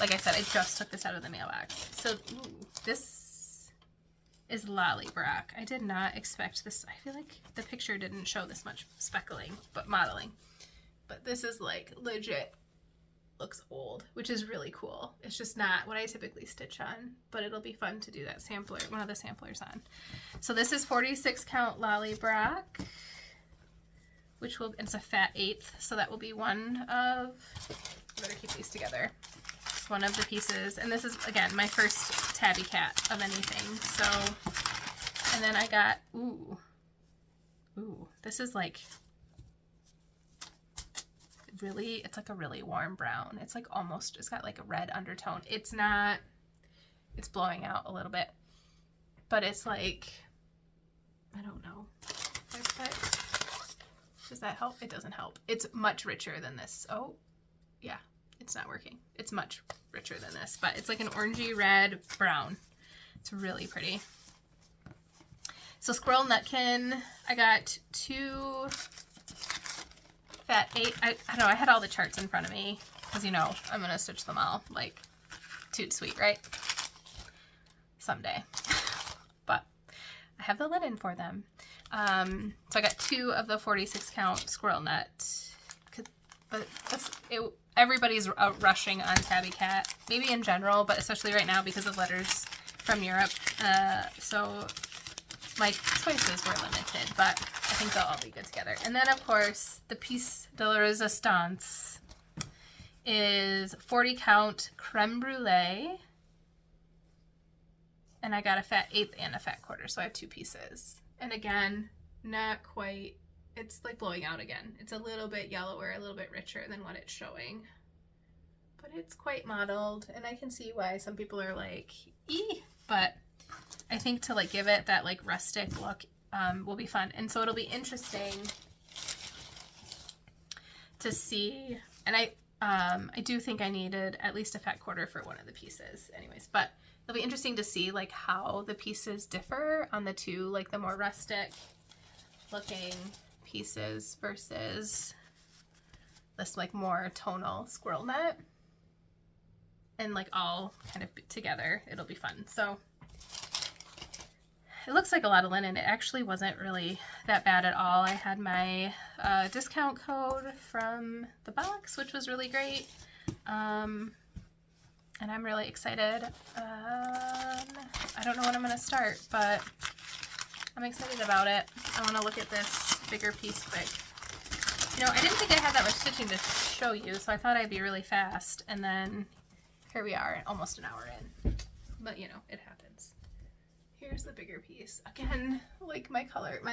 like I said, I just took this out of the mailbox. So this is Lollybrock. I did not expect this. I feel like the picture didn't show this much speckling, but modeling. But this is like legit looks old, which is really cool. It's just not what I typically stitch on, but it'll be fun to do that sampler, one of the samplers on. So this is 46 count Lollybrock, which will, it's a fat 1/8, so that will be one of, I better keep these together. It's one of the pieces, and this is, again, my first tabby cat of anything. So, and then I got, ooh, this is like, really, it's like a really warm brown. It's like almost, it's got like a red undertone. It's not, it's blowing out a little bit, but it's like, I don't know. Does that help? It doesn't help. It's much richer than this. Oh, yeah, it's not working. It's much richer than this, but it's like an orangey red brown. It's really pretty. So Squirrel Nutkin, I got 2 fat 8. I don't know, I had all the charts in front of me because, you know, I'm going to stitch them all like toot sweet, right? Someday. But I have the linen for them. So I got 2 of the 46 count Squirrel Nut. But everybody's rushing on tabby cat, maybe in general, but especially right now because of Letters from Europe. So my choices were limited, but I think they'll all be good together. And then, of course, the piece de la resistance is 40 count creme brulee. And I got a fat 1/8 and a fat 1/4, so I have 2 pieces. And again, not quite, it's like blowing out again. It's a little bit yellower, a little bit richer than what it's showing. But it's quite modeled, and I can see why some people are like, ee! But I think to like give it that like rustic look will be fun. And so it'll be interesting to see, and I do think I needed at least a fat 1/4 for one of the pieces anyways, but it'll be interesting to see like how the pieces differ on the 2, like the more rustic looking pieces versus this like more tonal squirrel nut, and like all kind of together. It'll be fun. So it looks like a lot of linen. It actually wasn't really that bad at all. I had my discount code from the box, which was really great. And I'm really excited. I don't know when I'm going to start, but I'm excited about it. I want to look at this bigger piece quick. You know, I didn't think I had that much stitching to show you, so I thought I'd be really fast, and then here we are, almost an hour in. But, you know, it happens. Here's the bigger piece. Again, like my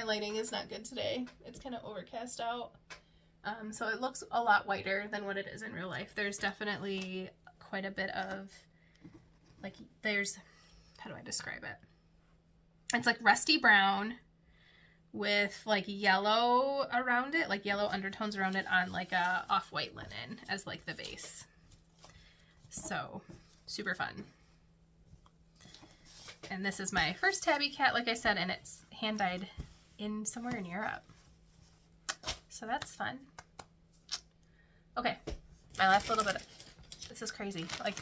lighting is not good today. It's kind of overcast out. So it looks a lot whiter than what it is in real life. There's definitely quite a bit of, like, how do I describe it? It's like rusty brown with like yellow around it, like yellow undertones around it on like a off-white linen as like the base. So super fun. And this is my first tabby cat, like I said, and it's hand dyed in somewhere in Europe. So that's fun. Okay, my last little bit this is crazy. Like,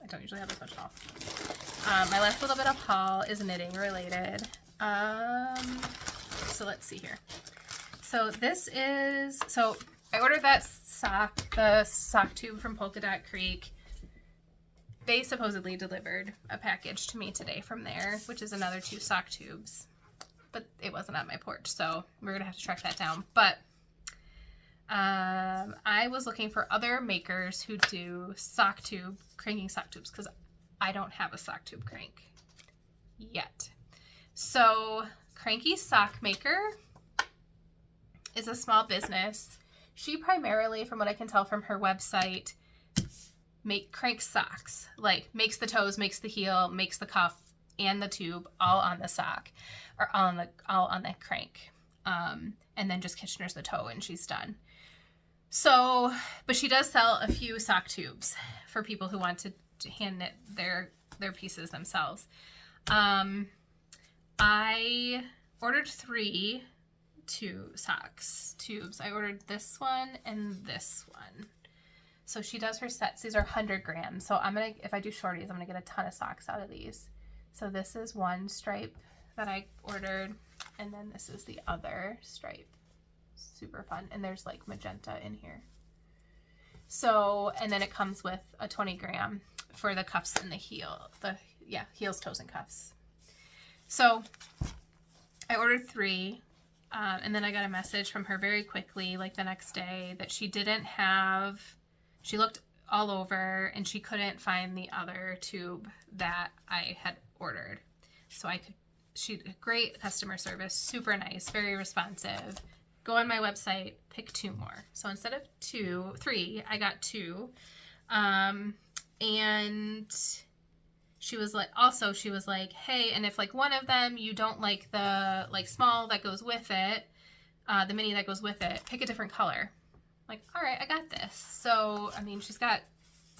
I don't usually have this much haul. My last little bit of haul is knitting related. So let's see here. So I ordered that sock, the sock tube from Polka Dot Creek. They supposedly delivered a package to me today from there, which is another 2 sock tubes, but it wasn't on my porch, so we're gonna have to track that down. But I was looking for other makers who do cranking sock tubes, because I don't have a sock tube crank yet. So Cranky Sock Maker is a small business. She primarily, from what I can tell from her website, cranks socks, like makes the toes, makes the heel, makes the cuff and the tube all on the sock, or all on the crank, and then just Kitchener's the toe and she's done. So, but she does sell a few sock tubes for people who want to hand knit their pieces themselves. I ordered 3 socks tubes. I ordered this one and this one. So she does her sets. These are 100 grams. So if I do shorties, I'm gonna get a ton of socks out of these. So this is one stripe that I ordered, and then this is the other stripe. Super fun. And there's like magenta in here. So, and then it comes with a 20 gram for the cuffs and the heel. Heels, toes, and cuffs. So I ordered 3. And then I got a message from her very quickly, like the next day, that she looked all over and she couldn't find the other tube that I had ordered. So she had great customer service, super nice, very responsive. Go on my website, pick 2 more. So instead of 3, I got 2. And she was like, hey, and if like one of them you don't like the like small that goes with it, the mini that goes with it, pick a different color. Like, all right, I got this. So, I mean, it's not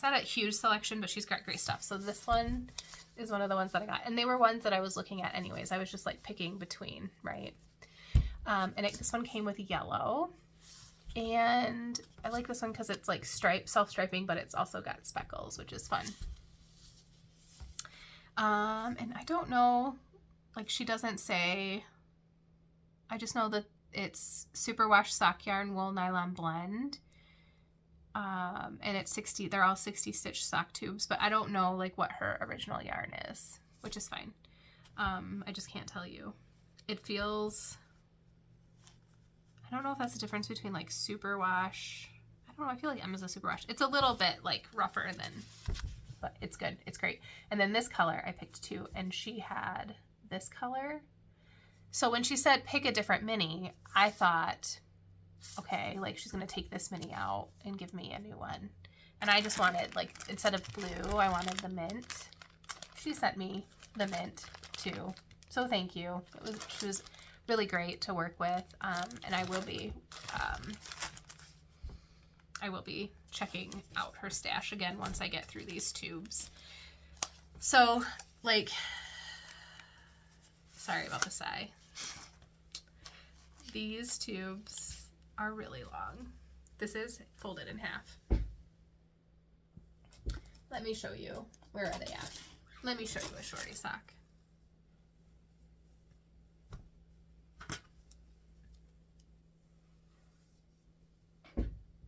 a huge selection, but she's got great stuff. So this one is one of the ones that I got. And they were ones that I was looking at anyways. I was just like picking between, right? And this one came with yellow. And I like this one because it's like self-striping, but it's also got speckles, which is fun. And I don't know, like she doesn't say, I just know that it's superwash sock yarn wool nylon blend. And it's 60, they're all 60 stitch sock tubes, but I don't know like what her original yarn is, which is fine. I just can't tell you. It feels, I don't know if that's the difference between like superwash. I don't know, I feel like Emma's a superwash. It's a little bit like rougher than, but it's good. It's great. And then this color, I picked 2, and she had this color. So when she said pick a different mini, I thought, okay, like she's going to take this mini out and give me a new one. And I just wanted, like, instead of blue, I wanted the mint. She sent me the mint too. So thank you. She was really great to work with. And I will be checking out her stash again once I get through these tubes. So, like, sorry about the sigh. These tubes are really long. This is folded in half. Let me show you. Where are they at? Let me show you a shorty sock.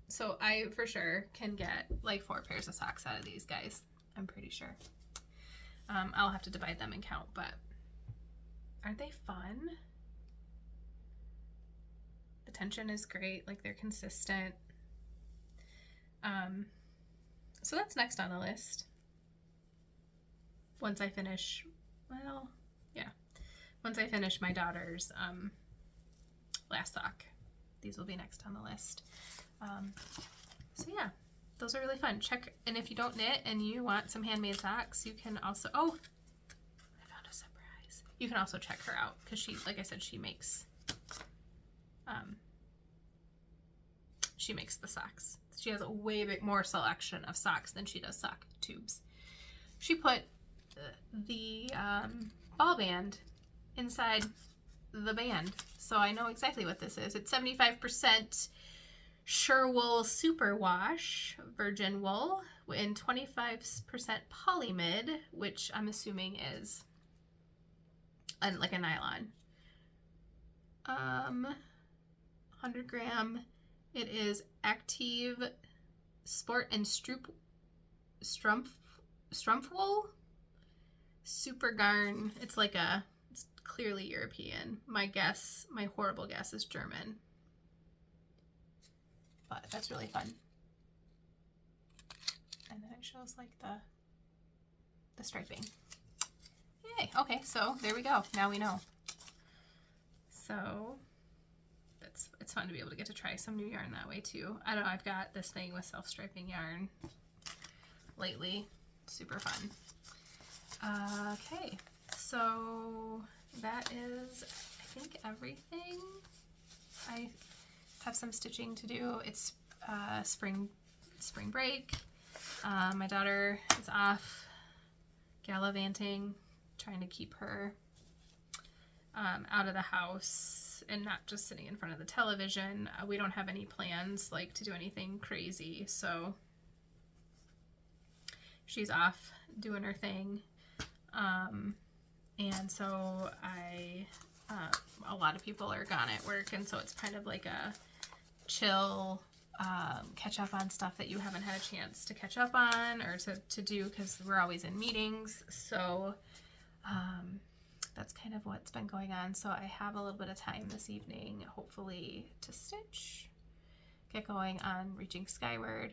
So I for sure can get like 4 pairs of socks out of these guys. I'm pretty sure. I'll have to divide them and count, but aren't they fun? The tension is great. Like they're consistent. So that's next on the list. Once I finish, well, yeah. Once I finish my daughter's last sock, these will be next on the list. So yeah, those are really fun. Check, and if you don't knit and you want some handmade socks, you can also, oh, I found a surprise. You can also check her out because she, like I said, she makes the socks. She has a way more selection of socks than she does sock tubes. She put the ball band inside the band, so I know exactly what this is. It's 75% Sherwool Superwash virgin wool and 25% polymid, which I'm assuming is like a nylon. 100 gram. It is Active Sport and Strumpf wool. Super Garn. It's like it's clearly European. My horrible guess is German. But that's really fun. And then it shows like the striping. Yay. Okay, so there we go. Now we know. So it's fun to be able to get to try some new yarn that way too. I don't know, I've got this thing with self-striping yarn lately. Super fun. Okay, so that is, I think, everything. I have some stitching to do. It's spring break. My daughter is off gallivanting, trying to keep her out of the house and not just sitting in front of the television. We don't have any plans like to do anything crazy, so she's off doing her thing. And so a lot of people are gone at work, and so it's kind of like a chill catch up on stuff that you haven't had a chance to catch up on or to do because we're always in meetings. So that's kind of what's been going on. So I have a little bit of time this evening, hopefully, to stitch, get going on Reaching Skyward,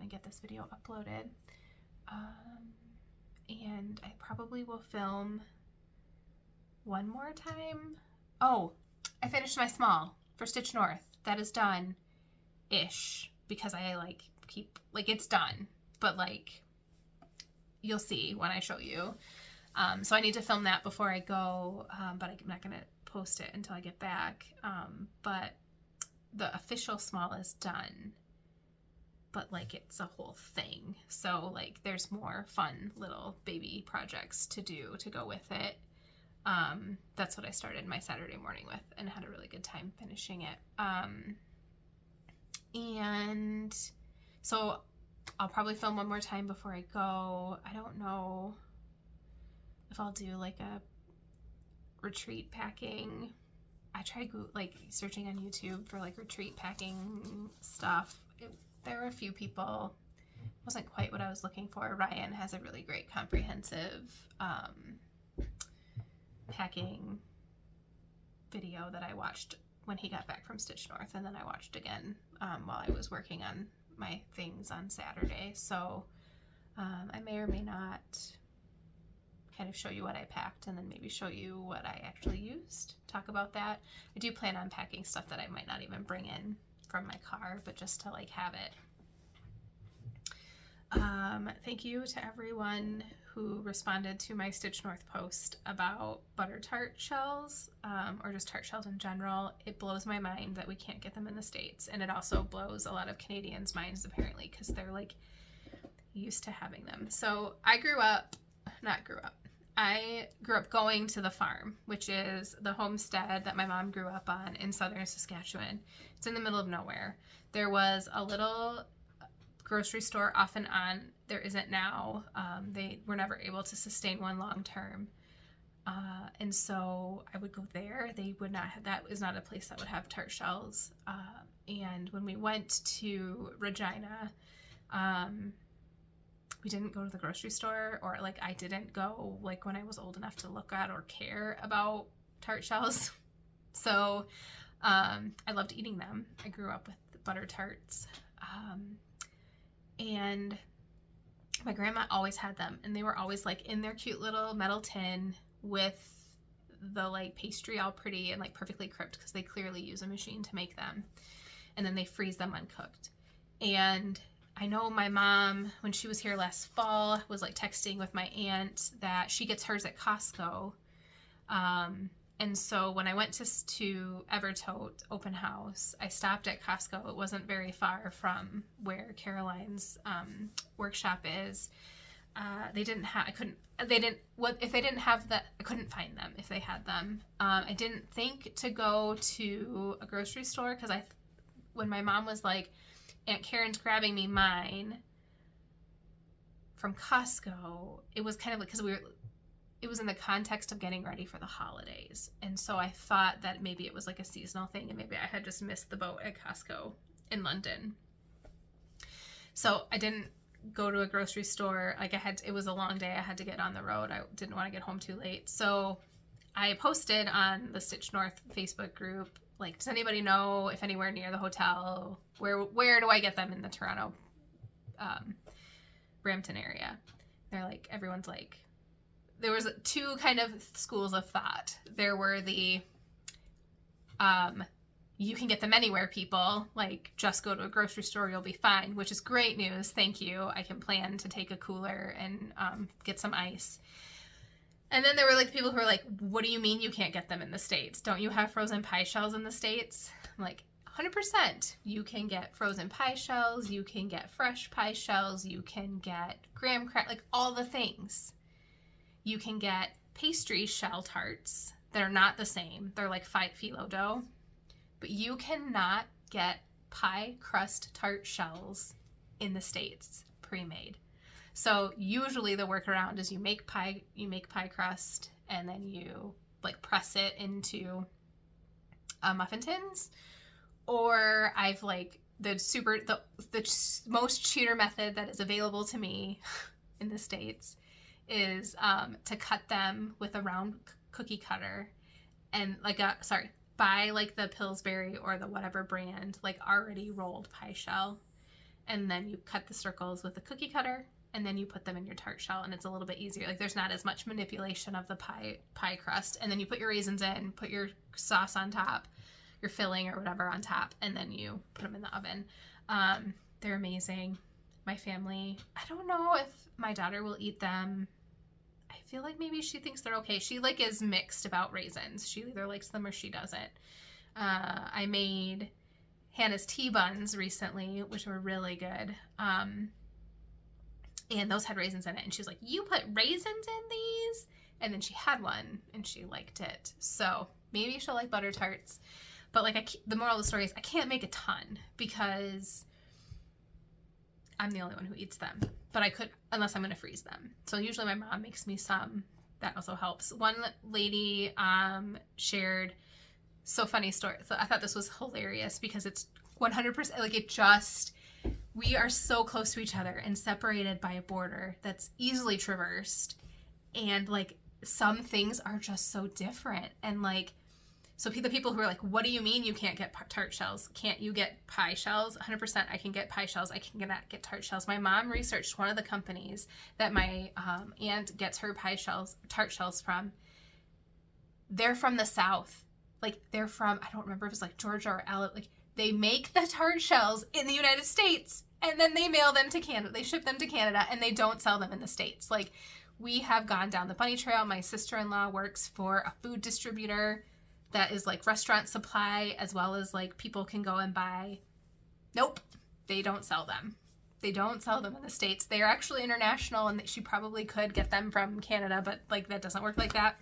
and get this video uploaded. And I probably will film one more time. Oh, I finished my small for Stitch North. That is done-ish because I it's done, but you'll see when I show you. So I need to film that before I go, but I'm not going to post it until I get back. But the official small is done, but it's a whole thing. So there's more fun little baby projects to do to go with it. That's what I started my Saturday morning with and had a really good time finishing it. And so I'll probably film one more time before I go. I don't know if I'll do a retreat packing. I tried searching on YouTube for retreat packing stuff. There were a few people. It wasn't quite what I was looking for. Ryan has a really great comprehensive packing video that I watched when he got back from Stitch North, and then I watched again while I was working on my things on Saturday. So I may or may not kind of show you what I packed and then maybe show you what I actually used, talk about that. I do plan on packing stuff that I might not even bring in from my car, but just to have it. Thank you to everyone who responded to my Stitch North post about butter tart shells, or just tart shells in general. It blows my mind that we can't get them in the States, and it also blows a lot of Canadians' minds apparently because they're used to having them. So I grew up going to the farm, which is the homestead that my mom grew up on in southern Saskatchewan. It's in the middle of nowhere. There was a little grocery store off and on. There isn't now. They were never able to sustain one long term. And so I would go there. They would not have, that is not a place that would have tart shells. And when we went to Regina, we didn't go to the grocery store, or I didn't go when I was old enough to look at or care about tart shells. So I loved eating them. I grew up with butter tarts. And my grandma always had them, and they were always like in their cute little metal tin with the like pastry all pretty and like perfectly crimped, because they clearly use a machine to make them. And then they freeze them uncooked. And I know my mom, when she was here last fall, was like texting with my aunt that she gets hers at Costco. And so when I went to Evertote open house, I stopped at Costco. It wasn't very far from where Caroline's workshop is. They didn't have, if they didn't have that, I couldn't find them if they had them. I didn't think to go to a grocery store, because when my mom was like, Aunt Karen's grabbing me mine from Costco, it was kind of like, because it was in the context of getting ready for the holidays. And so I thought that maybe it was like a seasonal thing, and maybe I had just missed the boat at Costco in London. So I didn't go to a grocery store. Like it was a long day. I had to get on the road. I didn't want to get home too late. So I posted on the Stitch North Facebook group, like, does anybody know if anywhere near the hotel, where do I get them in the Toronto, Brampton area? They're like, everyone's like, there was two kind of schools of thought. There were the, you can get them anywhere people, like, just go to a grocery store, you'll be fine, which is great news. Thank you. I can plan to take a cooler and get some ice. And then there were like people who were like, what do you mean you can't get them in the States? Don't you have frozen pie shells in the States? I'm like, 100%. You can get frozen pie shells. You can get fresh pie shells. You can get graham crackers, like all the things. You can get pastry shell tarts that are not the same. They're like phyllo dough. But you cannot get pie crust tart shells in the States pre-made. So usually the workaround is you make pie crust, and then you like press it into muffin tins. Or I've like the most cheater method that is available to me in the States is to cut them with a round cookie cutter, and buy like the Pillsbury or the whatever brand like already rolled pie shell, and then you cut the circles with a cookie cutter, and then you put them in your tart shell, and it's a little bit easier. Like, there's not as much manipulation of the pie crust, and then you put your raisins in, put your sauce on top, your filling or whatever on top, and then you put them in the oven. They're amazing. My family, I don't know if my daughter will eat them. I feel like maybe she thinks they're okay. She like is mixed about raisins. She either likes them or she doesn't. I made Hannah's tea buns recently, which were really good. And those had raisins in it. And she was like, you put raisins in these? And then she had one and she liked it. So maybe she'll like butter tarts. But like, the moral of the story is I can't make a ton because I'm the only one who eats them. But I could, unless I'm going to freeze them. So usually my mom makes me some. That also helps. One lady shared, so funny story. So I thought this was hilarious because it's 100%, like it just, we are so close to each other and separated by a border that's easily traversed. And like some things are just so different. And like, so the people who are like, what do you mean you can't get tart shells? Can't you get pie shells? 100% I can get pie shells. I cannot get tart shells. My mom researched one of the companies that my aunt gets her tart shells from. They're from the South. Like they're from, I don't remember if it's like Georgia or Alabama. Like they make the tart shells in the United States and then they mail them to Canada. They ship them to Canada and they don't sell them in the States. Like we have gone down the bunny trail. My sister-in-law works for a food distributor that is like restaurant supply, as well as like people can go and buy. Nope, they don't sell them. They don't sell them in the States. They are actually international, and she probably could get them from Canada, but like that doesn't work like that.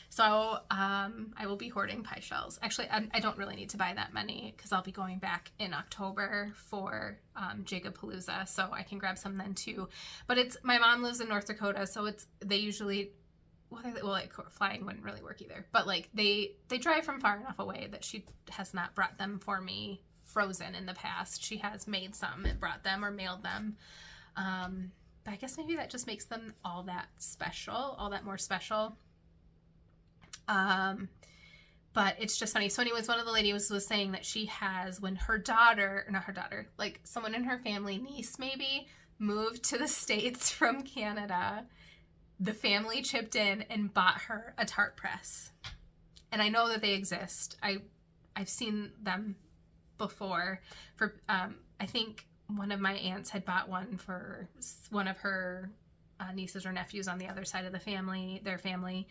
So I will be hoarding pie shells. Actually, I don't really need to buy that many because I'll be going back in October for Jigapalooza, so I can grab some then too. But my mom lives in North Dakota, so they usually, well, like flying wouldn't really work either. But like they drive from far enough away that she has not brought them for me frozen in the past. She has made some and brought them or mailed them. But I guess maybe that just makes them all that more special. But it's just funny. So anyways, one of the ladies was saying that she has, when her daughter, not her daughter, like someone in her family, niece maybe, moved to the States from Canada, the family chipped in and bought her a tart press. And I know that they exist. I've seen them before. For I think one of my aunts had bought one for one of her nieces or nephews on the other side of the family, their family.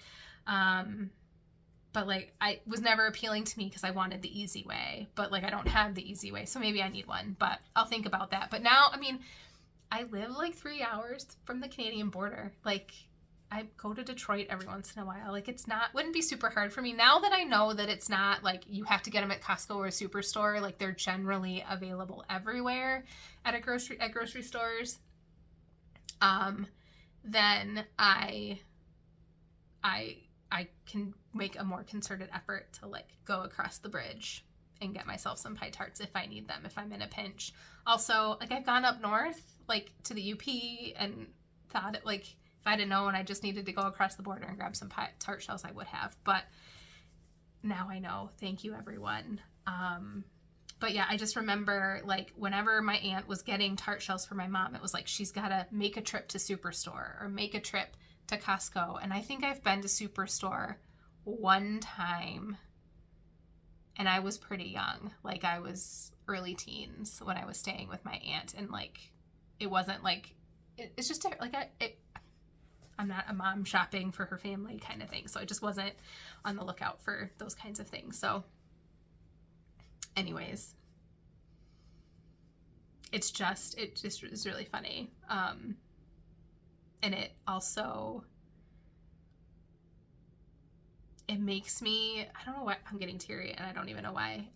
But like, I was never appealing to me because I wanted the easy way. But like, I don't have the easy way, so maybe I need one. But I'll think about that. But now, I mean, I live like 3 hours from the Canadian border. Like, I go to Detroit every once in a while. Like, wouldn't be super hard for me. Now that I know that it's not like you have to get them at Costco or a superstore, like they're generally available everywhere at grocery stores. Then I can make a more concerted effort to like go across the bridge and get myself some pie tarts if I need them, if I'm in a pinch. Also, like I've gone up north, like to the UP, and thought it, like if I'd have known I just needed to go across the border and grab some tart shells, I would have. But now I know. Thank you, everyone. But yeah, I just remember like whenever my aunt was getting tart shells for my mom, it was like she's got to make a trip to Superstore or make a trip to Costco. And I think I've been to Superstore one time, and I was pretty young. Like I was early teens when I was staying with my aunt, and like it wasn't like it's just like I'm not a mom shopping for her family kind of thing, so I just wasn't on the lookout for those kinds of things. So anyways, it just is really funny. And it also, it makes me, I don't know why, I'm getting teary and I don't even know why.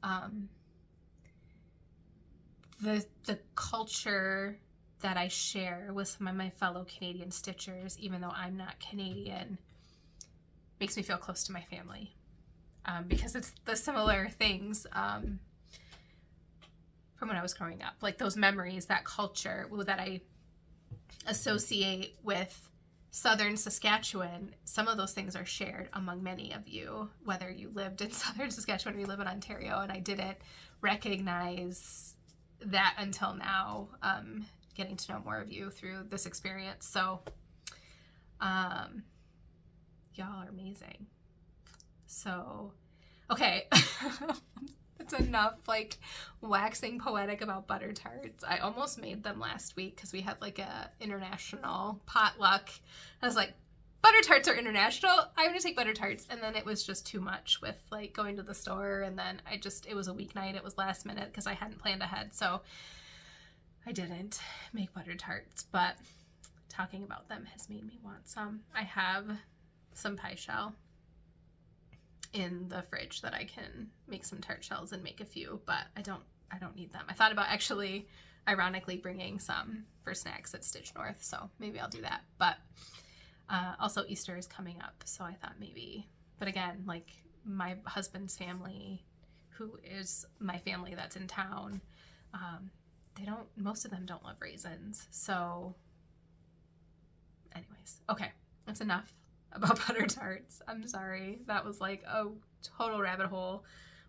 The culture that I share with some of my fellow Canadian Stitchers, even though I'm not Canadian, makes me feel close to my family. Because it's the similar things from when I was growing up. Like those memories, that culture that I associate with Southern Saskatchewan, some of those things are shared among many of you, whether you lived in Southern Saskatchewan or you live in Ontario, and I didn't recognize that until now, getting to know more of you through this experience. So y'all are amazing. So okay. It's enough like waxing poetic about butter tarts. I almost made them last week because we had like a international potluck. I was like, butter tarts are international, I'm gonna take butter tarts. And then it was just too much with like going to the store, and then it was a weeknight, it was last minute because I hadn't planned ahead, so I didn't make butter tarts. But talking about them has made me want some. I have some pie shell in the fridge that I can make some tart shells and make a few, but I don't need them. I thought about actually ironically bringing some for snacks at Stitch North, so maybe I'll do that. But also Easter is coming up, so I thought maybe, but again, like my husband's family, who is my family that's in town, most of them don't love raisins. So anyways, okay, that's enough about butter tarts. I'm sorry. That was like a total rabbit hole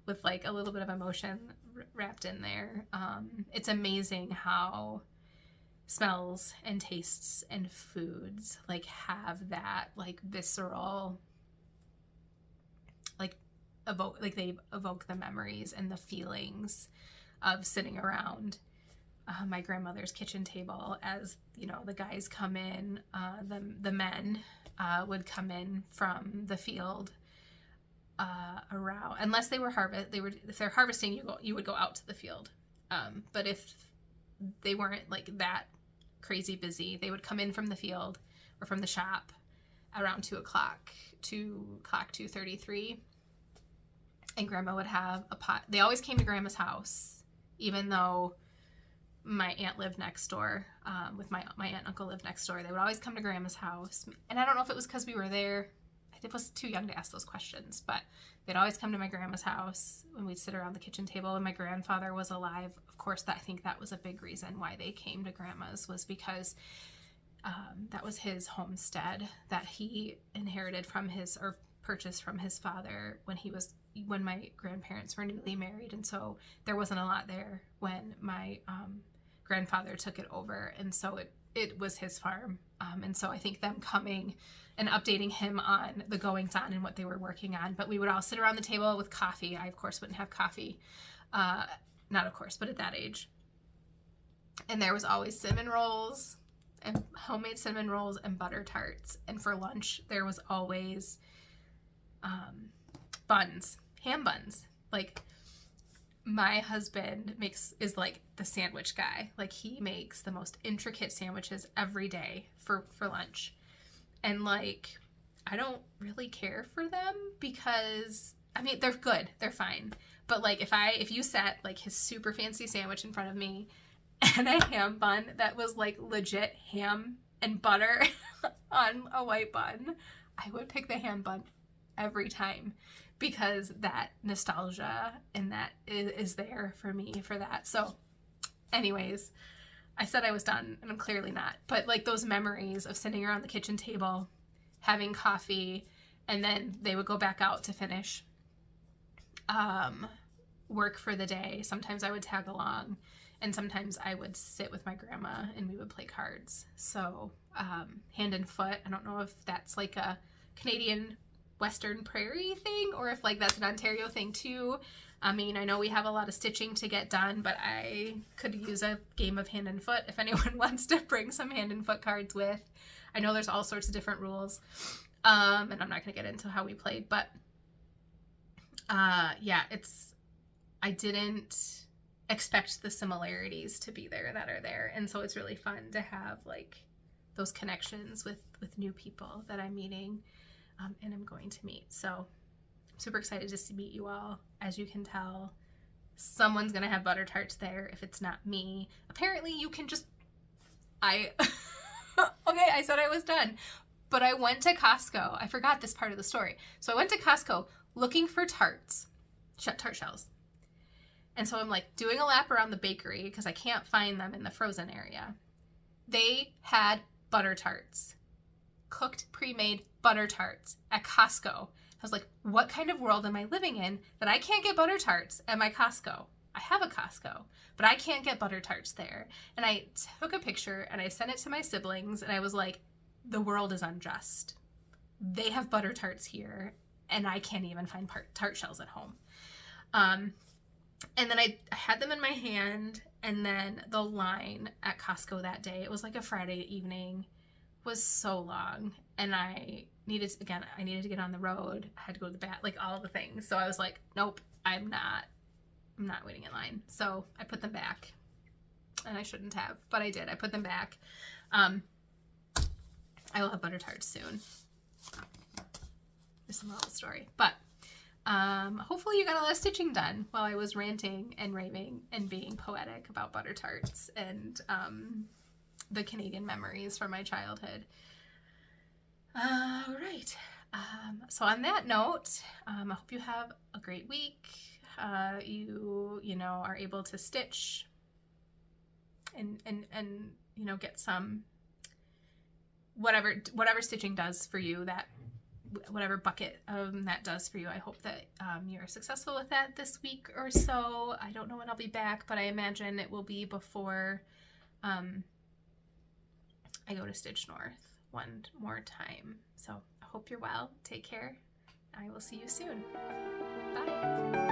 with like a little bit of emotion wrapped in there. It's amazing how smells and tastes and foods like have that like visceral, like they evoke the memories and the feelings of sitting around my grandmother's kitchen table as, you know, the guys come in, the men would come in from the field around, unless they were if they're harvesting, you would go out to the field. But if they weren't like that crazy busy, they would come in from the field or from the shop around 2 o'clock, 2:33, and Grandma would have a pot. They always came to Grandma's house, even though my aunt lived next door, with my aunt and uncle lived next door. They would always come to Grandma's house. And I don't know if it was because we were there. I was too young to ask those questions, but they'd always come to my grandma's house when we'd sit around the kitchen table. When my grandfather was alive, of course, I think that was a big reason why they came to Grandma's, was because that was his homestead that he inherited from his, or purchased from his father when my grandparents were newly married, and so there wasn't a lot there when my grandfather took it over, and so it was his farm, and so I think them coming and updating him on the goings on and what they were working on. But we would all sit around the table with coffee. I of course wouldn't have coffee, not of course, but at that age, and there was always cinnamon rolls and homemade cinnamon rolls and butter tarts, and for lunch there was always buns, ham buns. Like, my husband is like the sandwich guy. Like, he makes the most intricate sandwiches every day for lunch. And like, I don't really care for them because, I mean, they're good, they're fine. But like, if you set like his super fancy sandwich in front of me and a ham bun that was like legit ham and butter on a white bun, I would pick the ham bun every time, because that nostalgia and that is there for me for that. So anyways, I said I was done, and I'm clearly not. But like, those memories of sitting around the kitchen table, having coffee, and then they would go back out to finish work for the day. Sometimes I would tag along, and sometimes I would sit with my grandma and we would play cards. So hand and foot, I don't know if that's like a Canadian Western Prairie thing, or if like that's an Ontario thing too. I mean, I know we have a lot of stitching to get done, but I could use a game of hand and foot if anyone wants to bring some hand and foot cards with. I know there's all sorts of different rules, and I'm not going to get into how we played, but yeah, I didn't expect the similarities to be there that are there, and so it's really fun to have like those connections with new people that I'm meeting. And I'm going to meet. So I'm super excited to meet you all. As you can tell, someone's going to have butter tarts there if it's not me. Apparently you can just, okay, I said I was done, but I went to Costco. I forgot this part of the story. So I went to Costco looking for tarts, tart shells. And so I'm like doing a lap around the bakery because I can't find them in the frozen area. They had butter tarts. Cooked, pre-made butter tarts at Costco. I was like, what kind of world am I living in that I can't get butter tarts at my Costco? I have a Costco, but I can't get butter tarts there. And I took a picture and I sent it to my siblings, and I was like, the world is unjust. They have butter tarts here and I can't even find tart shells at home. And then I had them in my hand, and then the line at Costco that day, it was like a Friday evening, was so long, and I needed to get on the road. I had to go to the bat, like all the things. So I was like, nope, I'm not waiting in line. So I put them back, and I shouldn't have, but I did. I put them back. I will have butter tarts soon. This is a little story, but hopefully you got a lot of stitching done while I was ranting and raving and being poetic about butter tarts and the Canadian memories from my childhood. All right. So on that note, I hope you have a great week. You know, are able to stitch and get some whatever stitching does for you, that whatever bucket that does for you. I hope that you're successful with that this week or so. I don't know when I'll be back, but I imagine it will be before I go to Stitch North one more time. So I hope you're well. Take care. I will see you soon. Bye.